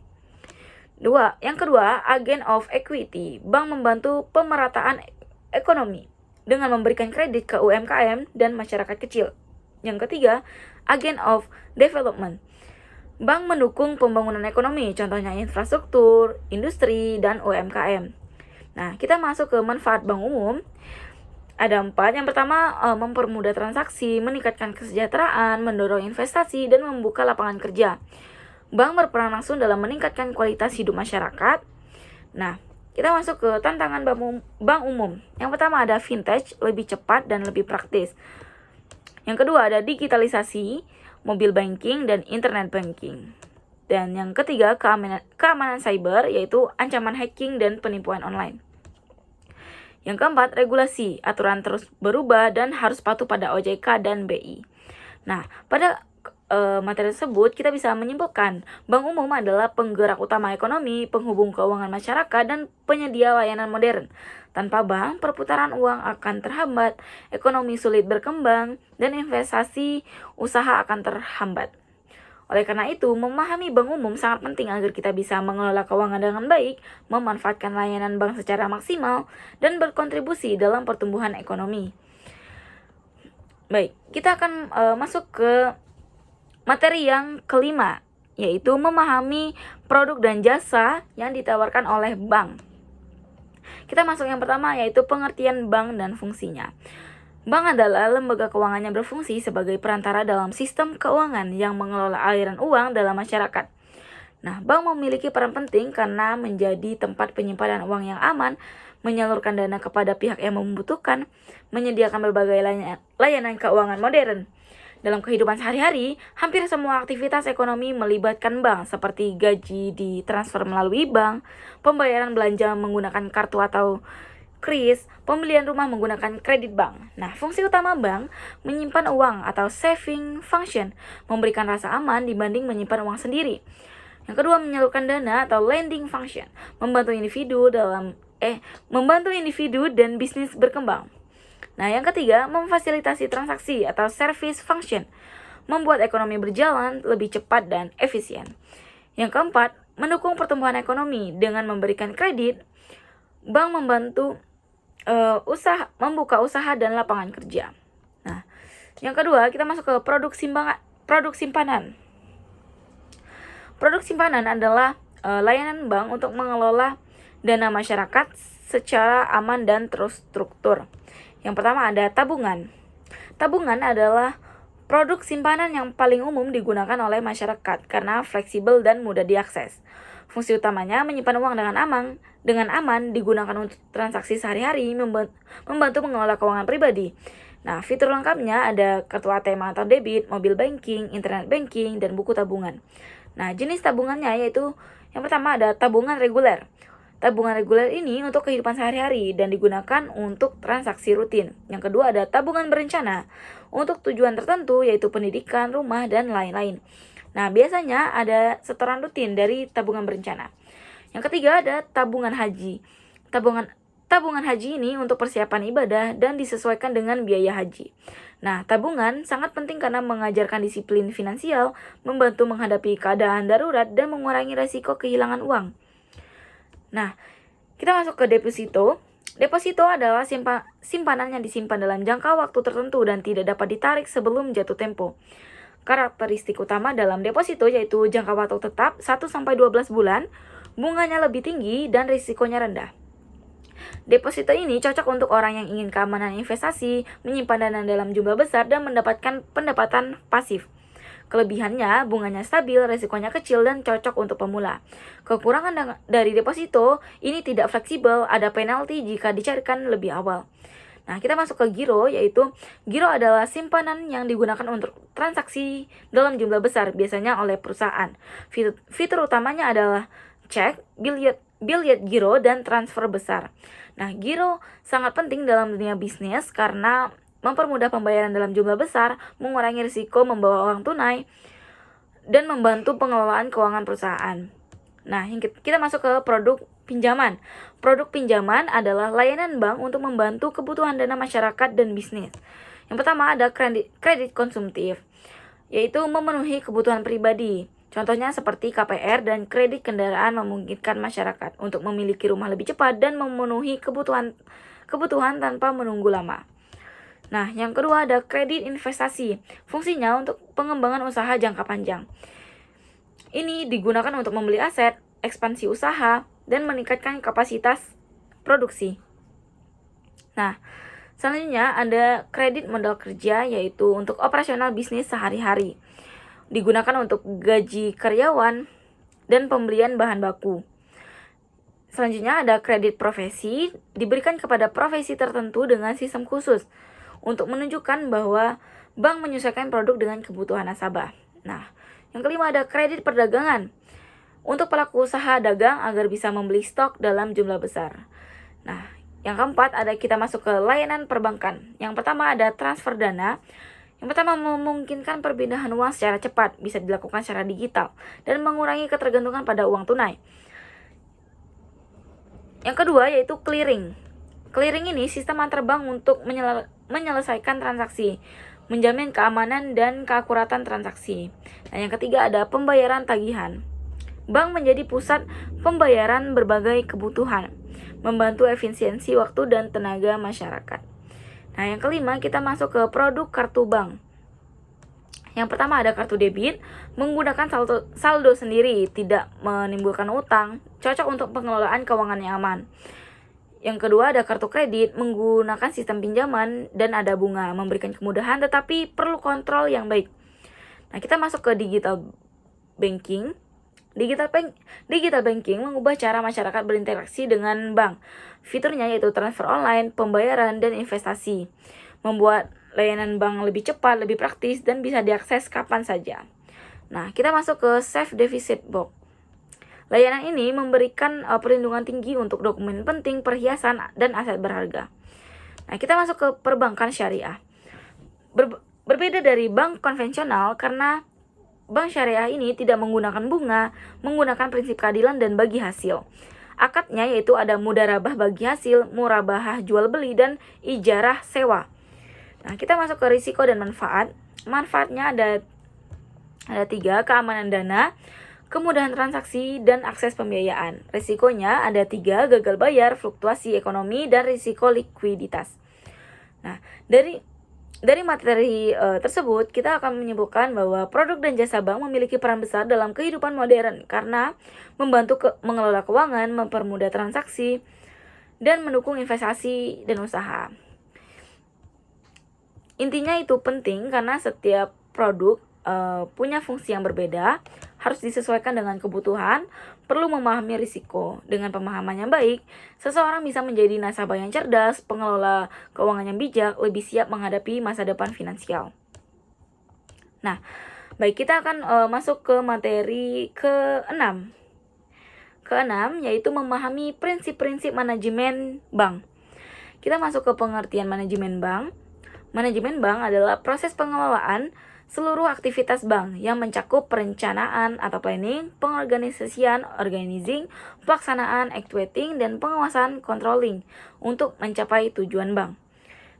Yang kedua, agent of equity. Bank membantu pemerataan ekonomi dengan memberikan kredit ke UMKM dan masyarakat kecil. Yang ketiga, agent of development. Bank mendukung pembangunan ekonomi, contohnya infrastruktur, industri, dan UMKM. Nah, kita masuk ke manfaat bank umum. Ada 4. Yang pertama, mempermudah transaksi, meningkatkan kesejahteraan, mendorong investasi, dan membuka lapangan kerja. Bank berperan langsung dalam meningkatkan kualitas hidup masyarakat. Nah, kita masuk ke tantangan bank umum. Yang pertama ada vintage, lebih cepat dan lebih praktis. Yang kedua ada digitalisasi, mobile banking, dan internet banking. Dan yang ketiga keamanan cyber, yaitu ancaman hacking dan penipuan online. Yang keempat, regulasi, aturan terus berubah dan harus patuh pada OJK dan BI. Nah, pada materi tersebut kita bisa menyimpulkan bank umum adalah penggerak utama ekonomi, penghubung keuangan masyarakat, dan penyedia layanan modern. Tanpa bank, perputaran uang akan terhambat, ekonomi sulit berkembang, dan investasi usaha akan terhambat. Oleh karena itu, memahami bank umum sangat penting agar kita bisa mengelola keuangan dengan baik, memanfaatkan layanan bank secara maksimal, dan berkontribusi dalam pertumbuhan ekonomi. Baik, kita akan masuk ke materi yang kelima, yaitu memahami produk dan jasa yang ditawarkan oleh bank. Kita masuk yang pertama, yaitu pengertian bank dan fungsinya. Bank adalah lembaga keuangan yang berfungsi sebagai perantara dalam sistem keuangan yang mengelola aliran uang dalam masyarakat. Nah, bank memiliki peran penting karena menjadi tempat penyimpanan uang yang aman, menyalurkan dana kepada pihak yang membutuhkan, menyediakan berbagai layanan keuangan modern. Dalam kehidupan sehari-hari, hampir semua aktivitas ekonomi melibatkan bank, seperti gaji ditransfer melalui bank, pembayaran belanja menggunakan kartu atau kris, pembelian rumah menggunakan kredit bank. Nah, fungsi utama bank menyimpan uang atau saving function, memberikan rasa aman dibanding menyimpan uang sendiri. Yang kedua, menyalurkan dana atau lending function, membantu individu dan bisnis berkembang. Nah, yang ketiga, memfasilitasi transaksi atau service function, membuat ekonomi berjalan lebih cepat dan efisien. Yang keempat, mendukung pertumbuhan ekonomi dengan memberikan kredit. Bank membantu membuka usaha dan lapangan kerja. Nah, yang kedua kita masuk ke produk simpanan. Produk simpanan adalah layanan bank untuk mengelola dana masyarakat secara aman dan terstruktur. Yang pertama ada tabungan. Tabungan adalah produk simpanan yang paling umum digunakan oleh masyarakat karena fleksibel dan mudah diakses. Fungsi utamanya menyimpan uang dengan aman digunakan untuk transaksi sehari-hari, membantu mengelola keuangan pribadi. Nah, fitur lengkapnya ada kartu ATM atau debit, mobile banking, internet banking, dan buku tabungan. Nah, jenis tabungannya yaitu yang pertama ada tabungan reguler. Tabungan reguler ini untuk kehidupan sehari-hari dan digunakan untuk transaksi rutin. Yang kedua ada tabungan berencana untuk tujuan tertentu yaitu pendidikan, rumah, dan lain-lain. Nah, biasanya ada setoran rutin dari tabungan berencana. Yang ketiga ada tabungan haji. Tabungan haji ini untuk persiapan ibadah dan disesuaikan dengan biaya haji. Nah, tabungan sangat penting karena mengajarkan disiplin finansial, membantu menghadapi keadaan darurat, dan mengurangi risiko kehilangan uang. Nah, kita masuk ke deposito. Deposito adalah simpanan yang disimpan dalam jangka waktu tertentu dan tidak dapat ditarik sebelum jatuh tempo. Karakteristik utama dalam deposito yaitu jangka waktu tetap 1-12 bulan, bunganya lebih tinggi, dan risikonya rendah. Deposito ini cocok untuk orang yang ingin keamanan investasi, menyimpan dana dalam jumlah besar, dan mendapatkan pendapatan pasif. Kelebihannya, bunganya stabil, risikonya kecil, dan cocok untuk pemula. Kekurangan dari deposito, ini tidak fleksibel, ada penalti jika dicarikan lebih awal. Nah, kita masuk ke giro, yaitu giro adalah simpanan yang digunakan untuk transaksi dalam jumlah besar, biasanya oleh perusahaan. Fitur utamanya adalah cek, biliet giro, dan transfer besar. Nah, giro sangat penting dalam dunia bisnis karena mempermudah pembayaran dalam jumlah besar, mengurangi risiko membawa uang tunai, dan membantu pengelolaan keuangan perusahaan. Nah, kita masuk ke produk pinjaman. Produk pinjaman adalah layanan bank untuk membantu kebutuhan dana masyarakat dan bisnis. Yang pertama ada kredit konsumtif, yaitu memenuhi kebutuhan pribadi. Contohnya seperti KPR dan kredit kendaraan memungkinkan masyarakat untuk memiliki rumah lebih cepat dan memenuhi kebutuhan tanpa menunggu lama. Nah, yang kedua ada kredit investasi. Fungsinya untuk pengembangan usaha jangka panjang. Ini digunakan untuk membeli aset, ekspansi usaha, dan meningkatkan kapasitas produksi. Nah, selanjutnya ada kredit modal kerja, yaitu untuk operasional bisnis sehari-hari. Digunakan untuk gaji karyawan dan pembelian bahan baku. Selanjutnya ada kredit profesi, diberikan kepada profesi tertentu dengan sistem khusus untuk menunjukkan bahwa bank menyesuaikan produk dengan kebutuhan nasabah. Nah, yang kelima ada kredit perdagangan, untuk pelaku usaha dagang agar bisa membeli stok dalam jumlah besar. Nah, yang keempat ada kita masuk ke layanan perbankan. Yang pertama ada transfer dana. Yang pertama memungkinkan perpindahan uang secara cepat, bisa dilakukan secara digital, dan mengurangi ketergantungan pada uang tunai. Yang kedua yaitu clearing. Clearing ini sistem antar bank untuk menyelesaikan transaksi, menjamin keamanan dan keakuratan transaksi. Dan yang ketiga ada pembayaran tagihan. Bank menjadi pusat pembayaran berbagai kebutuhan, membantu efisiensi waktu dan tenaga masyarakat. Nah, yang kelima kita masuk ke produk kartu bank. Yang pertama ada kartu debit, menggunakan saldo sendiri, tidak menimbulkan utang, cocok untuk pengelolaan keuangan yang aman. Yang kedua ada kartu kredit, menggunakan sistem pinjaman dan ada bunga, memberikan kemudahan tetapi perlu kontrol yang baik. Nah, kita masuk ke digital banking. Digital banking mengubah cara masyarakat berinteraksi dengan bank. Fiturnya yaitu transfer online, pembayaran, dan investasi. Membuat layanan bank lebih cepat, lebih praktis, dan bisa diakses kapan saja. Nah, kita masuk ke Safe Deposit Box. Layanan ini memberikan perlindungan tinggi untuk dokumen penting, perhiasan, dan aset berharga. Nah, kita masuk ke perbankan syariah. Berbeda dari bank konvensional karena bank syariah ini tidak menggunakan bunga, menggunakan prinsip keadilan dan bagi hasil. Akadnya yaitu ada mudharabah bagi hasil, murabahah jual beli, dan ijarah sewa. Nah, kita masuk ke risiko dan manfaat. Manfaatnya ada 3, keamanan dana, kemudahan transaksi, dan akses pembiayaan. Risikonya ada 3, gagal bayar, fluktuasi ekonomi, dan risiko likuiditas. Nah, dari materi tersebut, kita akan menyimpulkan bahwa produk dan jasa bank memiliki peran besar dalam kehidupan modern karena membantu mengelola keuangan, mempermudah transaksi, dan mendukung investasi dan usaha. Intinya itu penting karena setiap produk punya fungsi yang berbeda, harus disesuaikan dengan kebutuhan, perlu memahami risiko. Dengan pemahaman yang baik, seseorang bisa menjadi nasabah yang cerdas, pengelola keuangan yang bijak, lebih siap menghadapi masa depan finansial. Nah, baik, kita akan masuk ke materi ke-6. Ke-6 yaitu memahami prinsip-prinsip manajemen bank. Kita masuk ke pengertian manajemen bank. Manajemen bank adalah proses pengelolaan seluruh aktivitas bank yang mencakup perencanaan atau planning, pengorganisasian, organizing, pelaksanaan, actuating, dan pengawasan, controlling untuk mencapai tujuan bank.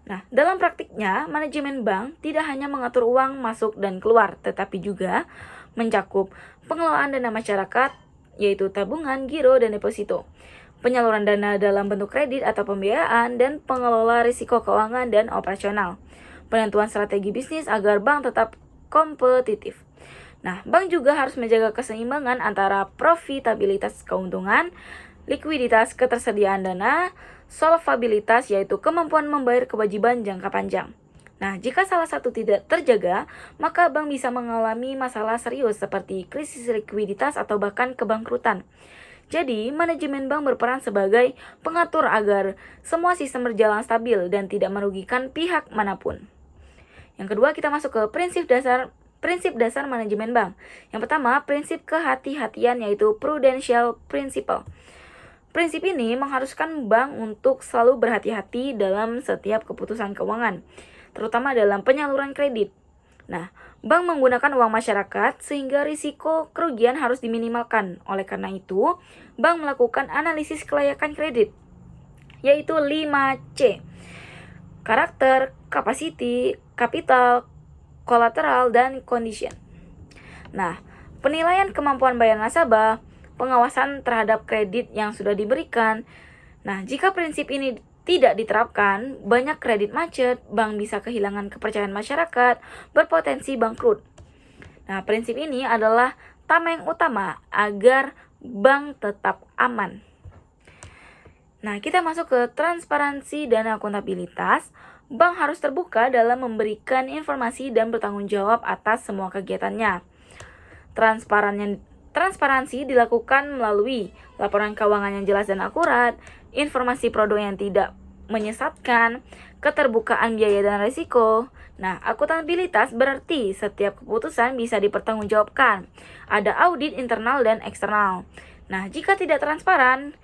Nah, dalam praktiknya, manajemen bank tidak hanya mengatur uang masuk dan keluar, tetapi juga mencakup pengelolaan dana masyarakat, yaitu tabungan, giro, dan deposito, penyaluran dana dalam bentuk kredit atau pembiayaan, dan pengelola risiko keuangan dan operasional. Penentuan strategi bisnis agar bank tetap kompetitif. Nah, bank juga harus menjaga keseimbangan antara profitabilitas keuntungan, likuiditas ketersediaan dana, solvabilitas yaitu kemampuan membayar kewajiban jangka panjang. Nah, jika salah satu tidak terjaga, maka bank bisa mengalami masalah serius seperti krisis likuiditas atau bahkan kebangkrutan. Jadi, manajemen bank berperan sebagai pengatur agar semua sistem berjalan stabil dan tidak merugikan pihak manapun. Yang kedua, kita masuk ke prinsip dasar manajemen bank. Yang pertama, prinsip kehati-hatian yaitu prudential principle. Prinsip ini mengharuskan bank untuk selalu berhati-hati dalam setiap keputusan keuangan, terutama dalam penyaluran kredit. Nah, bank menggunakan uang masyarakat sehingga risiko kerugian harus diminimalkan. Oleh karena itu, bank melakukan analisis kelayakan kredit, yaitu 5C. Karakter, capacity, capital, collateral, dan condition. Nah, penilaian kemampuan bayar nasabah, pengawasan terhadap kredit yang sudah diberikan. Nah, jika prinsip ini tidak diterapkan, banyak kredit macet, bank bisa kehilangan kepercayaan masyarakat, berpotensi bangkrut. Nah, prinsip ini adalah tameng utama agar bank tetap aman. Nah, kita masuk ke transparansi dan akuntabilitas. Bank harus terbuka dalam memberikan informasi dan bertanggung jawab atas semua kegiatannya. Transparansi dilakukan melalui laporan keuangan yang jelas dan akurat, informasi produk yang tidak menyesatkan, keterbukaan biaya dan risiko. Nah, akuntabilitas berarti setiap keputusan bisa dipertanggungjawabkan. Ada audit internal dan eksternal. Nah, jika tidak transparan,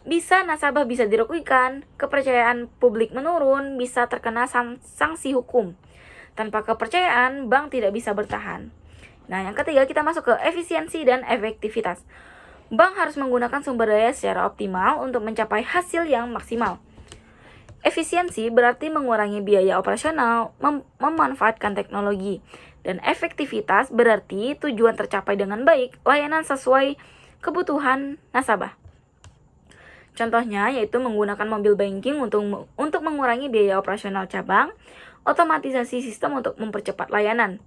nasabah bisa dirugikan, kepercayaan publik menurun, bisa terkena sanksi hukum. Tanpa kepercayaan, bank tidak bisa bertahan. Nah, yang ketiga kita masuk ke efisiensi dan efektivitas. Bank harus menggunakan sumber daya secara optimal untuk mencapai hasil yang maksimal. Efisiensi berarti mengurangi biaya operasional, memanfaatkan teknologi. Dan efektivitas berarti tujuan tercapai dengan baik, layanan sesuai kebutuhan nasabah. Contohnya yaitu menggunakan mobile banking untuk mengurangi biaya operasional cabang, otomatisasi sistem untuk mempercepat layanan.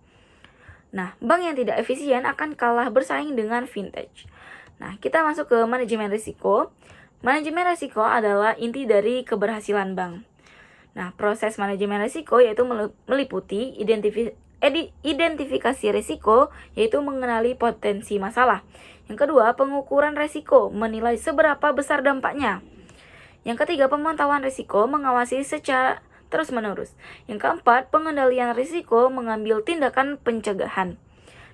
Nah, bank yang tidak efisien akan kalah bersaing dengan vintage. Nah, kita masuk ke manajemen risiko. Manajemen risiko adalah inti dari keberhasilan bank. Nah, proses manajemen risiko yaitu meliputi identifikasi risiko, yaitu mengenali potensi masalah. Yang kedua, pengukuran risiko, menilai seberapa besar dampaknya. Yang ketiga, pemantauan risiko, mengawasi secara terus-menerus. Yang keempat, pengendalian risiko, mengambil tindakan pencegahan.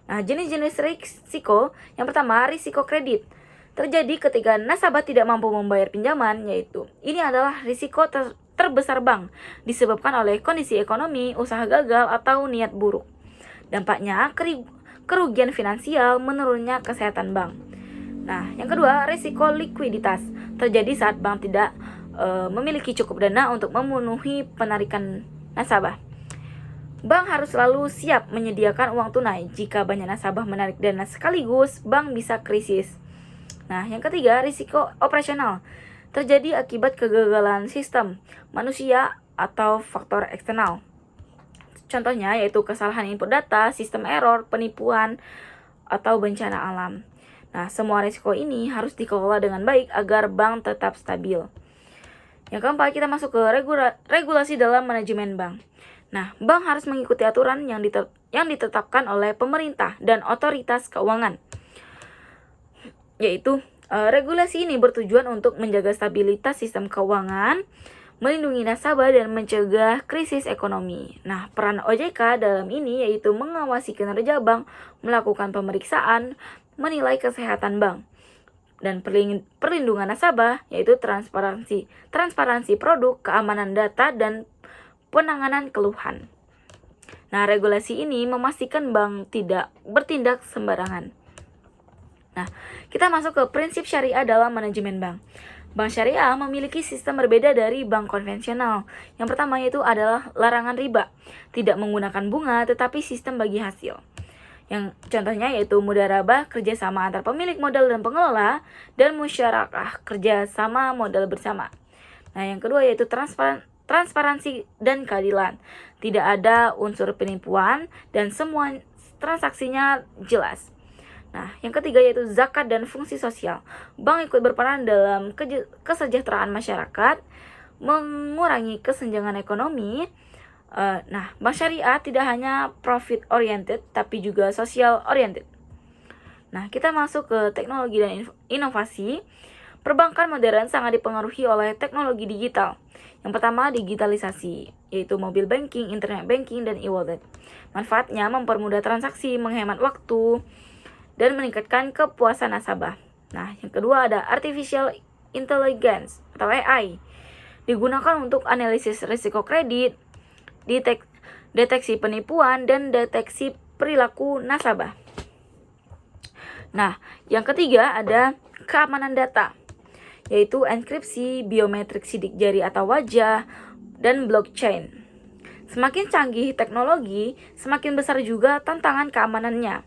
Nah, jenis-jenis risiko, yang pertama, risiko kredit. Terjadi ketika nasabah tidak mampu membayar pinjaman, yaitu ini adalah risiko terbesar bank, disebabkan oleh kondisi ekonomi, usaha gagal, atau niat buruk. Dampaknya, kerugian finansial, menurunnya kesehatan bank. Nah, yang kedua, risiko likuiditas. Terjadi saat bank tidak memiliki cukup dana untuk memenuhi penarikan nasabah. Bank harus selalu siap menyediakan uang tunai. Jika banyak nasabah menarik dana sekaligus, bank bisa krisis. Nah, yang ketiga, risiko operasional. Terjadi akibat kegagalan sistem, manusia, atau faktor eksternal. Contohnya yaitu kesalahan input data, sistem error, penipuan, atau bencana alam. Nah, semua risiko ini harus dikelola dengan baik agar bank tetap stabil. Yang keempat, kita masuk ke regulasi dalam manajemen bank. Nah, bank harus mengikuti aturan yang ditetapkan oleh pemerintah dan otoritas keuangan. Yaitu, regulasi ini bertujuan untuk menjaga stabilitas sistem keuangan, melindungi nasabah, dan mencegah krisis ekonomi. Nah, peran OJK dalam ini yaitu mengawasi kinerja bank, melakukan pemeriksaan, menilai kesehatan bank, dan perlindungan nasabah, yaitu transparansi produk, keamanan data, dan penanganan keluhan. Nah, regulasi ini memastikan bank tidak bertindak sembarangan. Nah, kita masuk ke prinsip syariah dalam manajemen bank. Bank syariah memiliki sistem berbeda dari bank konvensional. Yang pertama yaitu adalah larangan riba, tidak menggunakan bunga tetapi sistem bagi hasil. Yang contohnya yaitu mudharabah, kerjasama antar pemilik modal dan pengelola, dan musyarakah, kerjasama modal bersama. Nah, yang kedua yaitu transparansi dan keadilan. Tidak ada unsur penipuan dan semua transaksinya jelas. Nah, yang ketiga yaitu zakat dan fungsi sosial. Bank ikut berperan dalam kesejahteraan masyarakat, mengurangi kesenjangan ekonomi. Nah, bank syariah tidak hanya profit oriented, tapi juga social oriented. Nah, kita masuk ke teknologi dan inovasi. Perbankan modern sangat dipengaruhi oleh teknologi digital. Yang pertama, digitalisasi, yaitu mobile banking, internet banking, dan e-wallet. Manfaatnya mempermudah transaksi, menghemat waktu, dan meningkatkan kepuasan nasabah. Nah, yang kedua ada artificial intelligence atau AI. Digunakan untuk analisis risiko kredit, deteksi penipuan, dan deteksi perilaku nasabah. Nah, yang ketiga ada keamanan data, yaitu enkripsi, biometrik sidik jari atau wajah, dan blockchain. Semakin canggih teknologi, semakin besar juga tantangan keamanannya.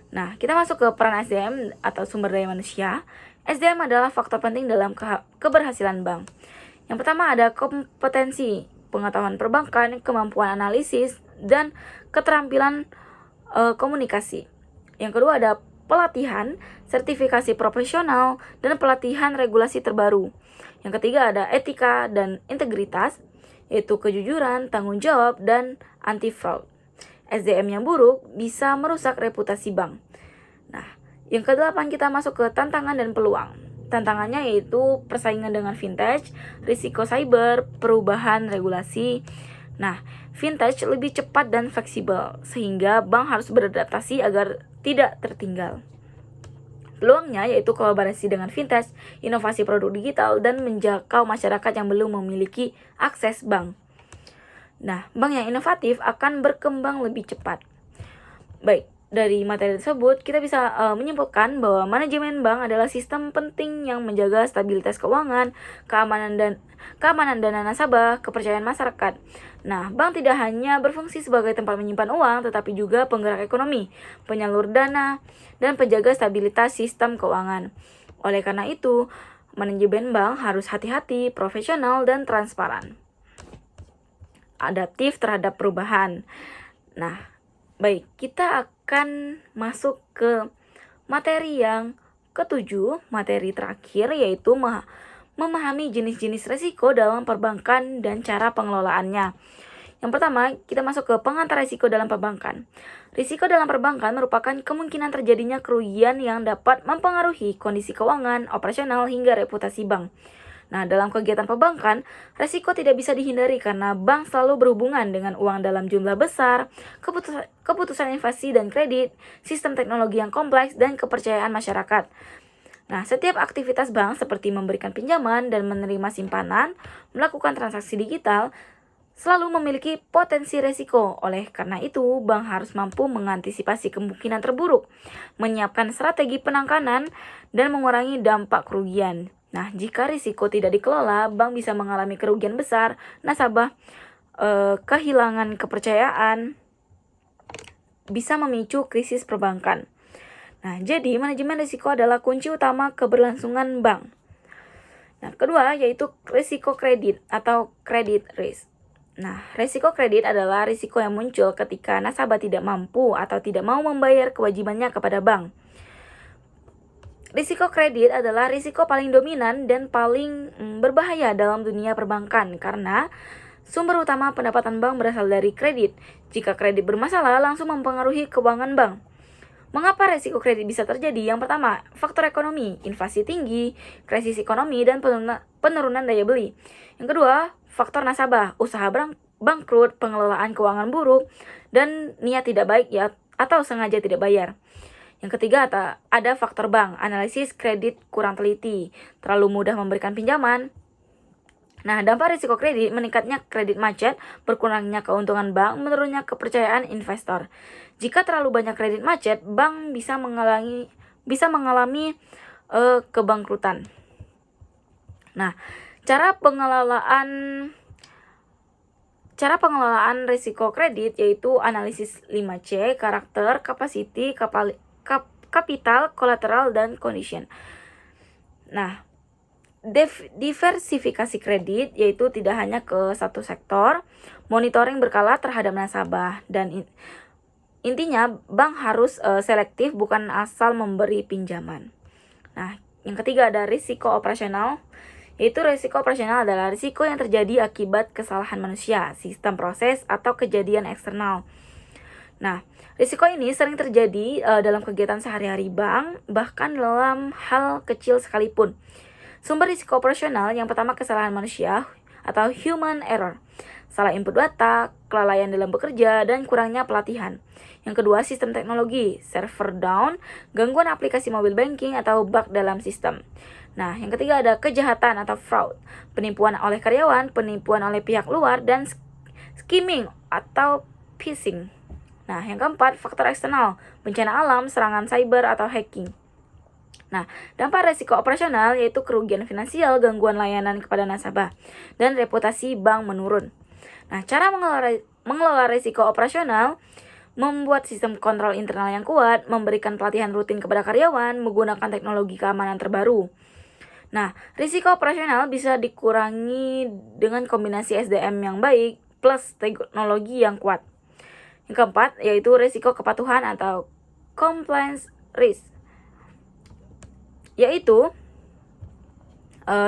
Nah, kita masuk ke peran SDM atau sumber daya manusia. SDM adalah faktor penting dalam keberhasilan bank. Yang pertama ada kompetensi, pengetahuan perbankan, kemampuan analisis, dan keterampilan komunikasi. Yang kedua ada pelatihan, sertifikasi profesional, dan pelatihan regulasi terbaru. Yang ketiga ada etika dan integritas, yaitu kejujuran, tanggung jawab, dan anti-fraud. SDM yang buruk bisa merusak reputasi bank. Nah, yang kedelapan kita masuk ke tantangan dan peluang. Tantangannya yaitu persaingan dengan fintech, risiko cyber, perubahan regulasi. Nah, fintech lebih cepat dan fleksibel, sehingga bank harus beradaptasi agar tidak tertinggal. Peluangnya yaitu kolaborasi dengan fintech, inovasi produk digital, dan menjangkau masyarakat yang belum memiliki akses bank. Nah, bank yang inovatif akan berkembang lebih cepat. Baik, dari materi tersebut kita bisa menyimpulkan bahwa manajemen bank adalah sistem penting yang menjaga stabilitas keuangan, keamanan dana nasabah, kepercayaan masyarakat. Nah, bank tidak hanya berfungsi sebagai tempat menyimpan uang, tetapi juga penggerak ekonomi, penyalur dana, dan penjaga stabilitas sistem keuangan. Oleh karena itu, manajemen bank harus hati-hati, profesional, dan transparan. Adaptif terhadap perubahan. Nah, baik, kita akan masuk ke materi yang ketujuh, materi terakhir, yaitu memahami jenis-jenis risiko dalam perbankan dan cara pengelolaannya. Yang pertama, kita masuk ke pengantar risiko dalam perbankan. Risiko dalam perbankan merupakan kemungkinan terjadinya kerugian yang dapat mempengaruhi kondisi keuangan, operasional, hingga reputasi bank. Nah, dalam kegiatan perbankan, risiko tidak bisa dihindari karena bank selalu berhubungan dengan uang dalam jumlah besar, keputusan investasi dan kredit, sistem teknologi yang kompleks, dan kepercayaan masyarakat. Nah, setiap aktivitas bank seperti memberikan pinjaman dan menerima simpanan, melakukan transaksi digital, selalu memiliki potensi risiko. Oleh karena itu, bank harus mampu mengantisipasi kemungkinan terburuk, menyiapkan strategi penanganan, dan mengurangi dampak kerugian. Nah, jika risiko tidak dikelola, bank bisa mengalami kerugian besar, nasabah kehilangan kepercayaan, bisa memicu krisis perbankan. Nah, jadi manajemen risiko adalah kunci utama keberlangsungan bank. Nah, kedua yaitu risiko kredit atau credit risk. Nah, risiko kredit adalah risiko yang muncul ketika nasabah tidak mampu atau tidak mau membayar kewajibannya kepada bank. Risiko kredit adalah risiko paling dominan dan paling berbahaya dalam dunia perbankan karena sumber utama pendapatan bank berasal dari kredit. Jika kredit bermasalah, langsung mempengaruhi keuangan bank. Mengapa risiko kredit bisa terjadi? Yang pertama, faktor ekonomi, inflasi tinggi, krisis ekonomi, dan penurunan daya beli. Yang kedua, faktor nasabah, usaha bangkrut, pengelolaan keuangan buruk, dan niat tidak baik atau sengaja tidak bayar. Yang ketiga, ada faktor bank, analisis kredit kurang teliti, terlalu mudah memberikan pinjaman. Nah, dampak risiko kredit, meningkatnya kredit macet, berkurangnya keuntungan bank, menurunnya kepercayaan investor. Jika terlalu banyak kredit macet, bank bisa mengalami kebangkrutan. Nah, cara pengelolaan risiko kredit yaitu analisis 5C, karakter, capacity, capital, collateral, dan condition. Nah, diversifikasi kredit yaitu tidak hanya ke satu sektor, monitoring berkala terhadap nasabah, dan intinya bank harus selektif, bukan asal memberi pinjaman. Nah, yang ketiga ada risiko operasional, yaitu risiko operasional adalah risiko yang terjadi akibat kesalahan manusia, sistem proses, atau kejadian eksternal. Nah, risiko ini sering terjadi dalam kegiatan sehari-hari bank, bahkan dalam hal kecil sekalipun. Sumber risiko operasional yang pertama kesalahan manusia atau human error, salah input data, kelalaian dalam bekerja, dan kurangnya pelatihan. Yang kedua, sistem teknologi, server down, gangguan aplikasi mobile banking, atau bug dalam sistem. Nah, yang ketiga ada kejahatan atau fraud, penipuan oleh karyawan, penipuan oleh pihak luar, dan skimming atau phishing. Nah, yang keempat, faktor eksternal, bencana alam, serangan cyber, atau hacking. Nah, dampak risiko operasional yaitu kerugian finansial, gangguan layanan kepada nasabah, dan reputasi bank menurun. Nah, cara mengelola risiko operasional, membuat sistem kontrol internal yang kuat, memberikan pelatihan rutin kepada karyawan, menggunakan teknologi keamanan terbaru. Nah, risiko operasional bisa dikurangi dengan kombinasi SDM yang baik plus teknologi yang kuat. Yang keempat, yaitu risiko kepatuhan atau compliance risk, yaitu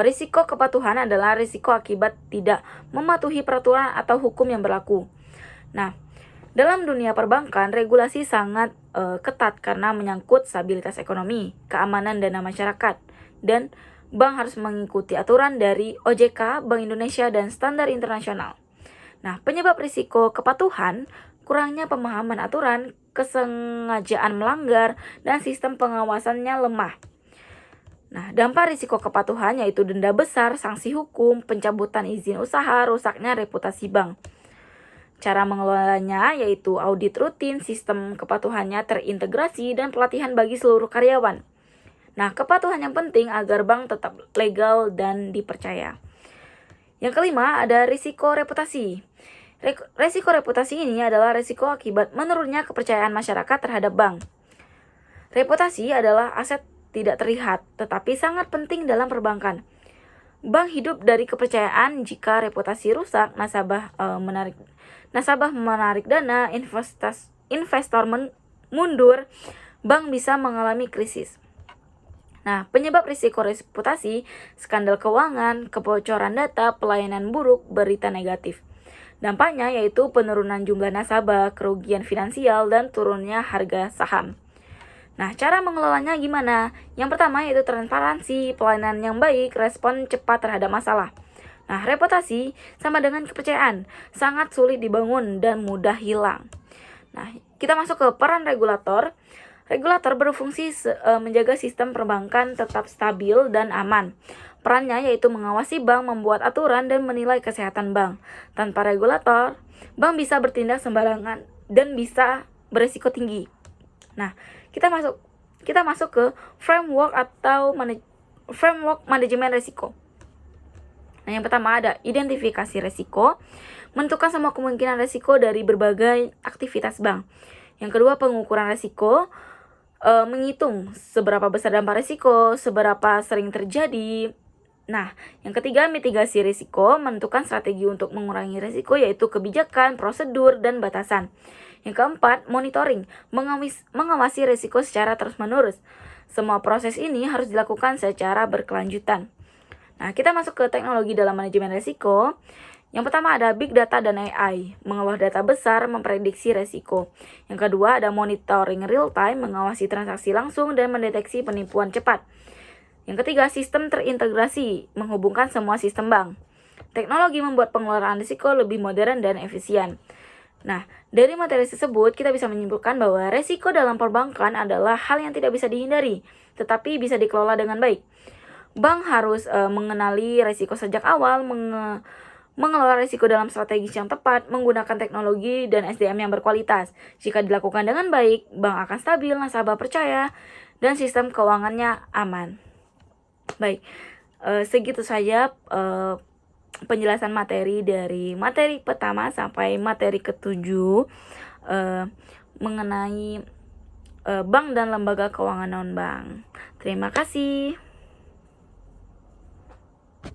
risiko kepatuhan adalah risiko akibat tidak mematuhi peraturan atau hukum yang berlaku. Nah, dalam dunia perbankan, regulasi sangat ketat karena menyangkut stabilitas ekonomi, keamanan dana masyarakat, dan bank harus mengikuti aturan dari OJK, Bank Indonesia, dan standar internasional. Nah, penyebab risiko kepatuhan, kurangnya pemahaman aturan, kesengajaan melanggar, dan sistem pengawasannya lemah. Nah, dampak risiko kepatuhan yaitu denda besar, sanksi hukum, pencabutan izin usaha, rusaknya reputasi bank. Cara mengelolanya yaitu audit rutin, sistem kepatuhannya terintegrasi, dan pelatihan bagi seluruh karyawan. Nah, kepatuhan yang penting agar bank tetap legal dan dipercaya. Yang kelima, ada risiko reputasi. Risiko reputasi ini adalah risiko akibat menurunnya kepercayaan masyarakat terhadap bank. Reputasi adalah aset tidak terlihat, tetapi sangat penting dalam perbankan. Bank hidup dari kepercayaan. Jika reputasi rusak, nasabah menarik dana, investor mundur, bank bisa mengalami krisis. Nah, penyebab risiko reputasi, skandal keuangan, kebocoran data, pelayanan buruk, berita negatif. Dampaknya yaitu penurunan jumlah nasabah, kerugian finansial, dan turunnya harga saham. Nah, cara mengelolanya gimana? Yang pertama yaitu transparansi, pelayanan yang baik, respon cepat terhadap masalah. Nah, reputasi sama dengan kepercayaan, sangat sulit dibangun dan mudah hilang. Nah, kita masuk ke peran regulator. Regulator berfungsi menjaga sistem perbankan tetap stabil dan aman. Perannya yaitu mengawasi bank, membuat aturan, dan menilai kesehatan bank. Tanpa regulator, bank bisa bertindak sembarangan dan bisa berisiko tinggi. Nah, kita masuk ke framework atau framework manajemen risiko. Nah, yang pertama ada identifikasi risiko, menentukan semua kemungkinan risiko dari berbagai aktivitas bank. Yang kedua, pengukuran risiko, menghitung seberapa besar dampak risiko, seberapa sering terjadi. Nah, yang ketiga, mitigasi risiko, menentukan strategi untuk mengurangi risiko yaitu kebijakan, prosedur, dan batasan. Yang keempat, monitoring, mengawasi risiko secara terus-menerus. Semua proses ini harus dilakukan secara berkelanjutan. Nah, kita masuk ke teknologi dalam manajemen risiko. Yang pertama ada big data dan AI, mengolah data besar, memprediksi risiko. Yang kedua ada monitoring real time, mengawasi transaksi langsung dan mendeteksi penipuan cepat. Yang ketiga, sistem terintegrasi, menghubungkan semua sistem bank. Teknologi membuat pengelolaan risiko lebih modern dan efisien. Nah, dari materi tersebut kita bisa menyimpulkan bahwa risiko dalam perbankan adalah hal yang tidak bisa dihindari, tetapi bisa dikelola dengan baik. Bank harus mengenali risiko sejak awal, mengelola risiko dalam strategi yang tepat, menggunakan teknologi dan SDM yang berkualitas. Jika dilakukan dengan baik, bank akan stabil, nasabah percaya, dan sistem keuangannya aman. Baik, segitu saja penjelasan materi dari materi pertama sampai materi ke-7 mengenai bank dan lembaga keuangan non-bank. Terima kasih.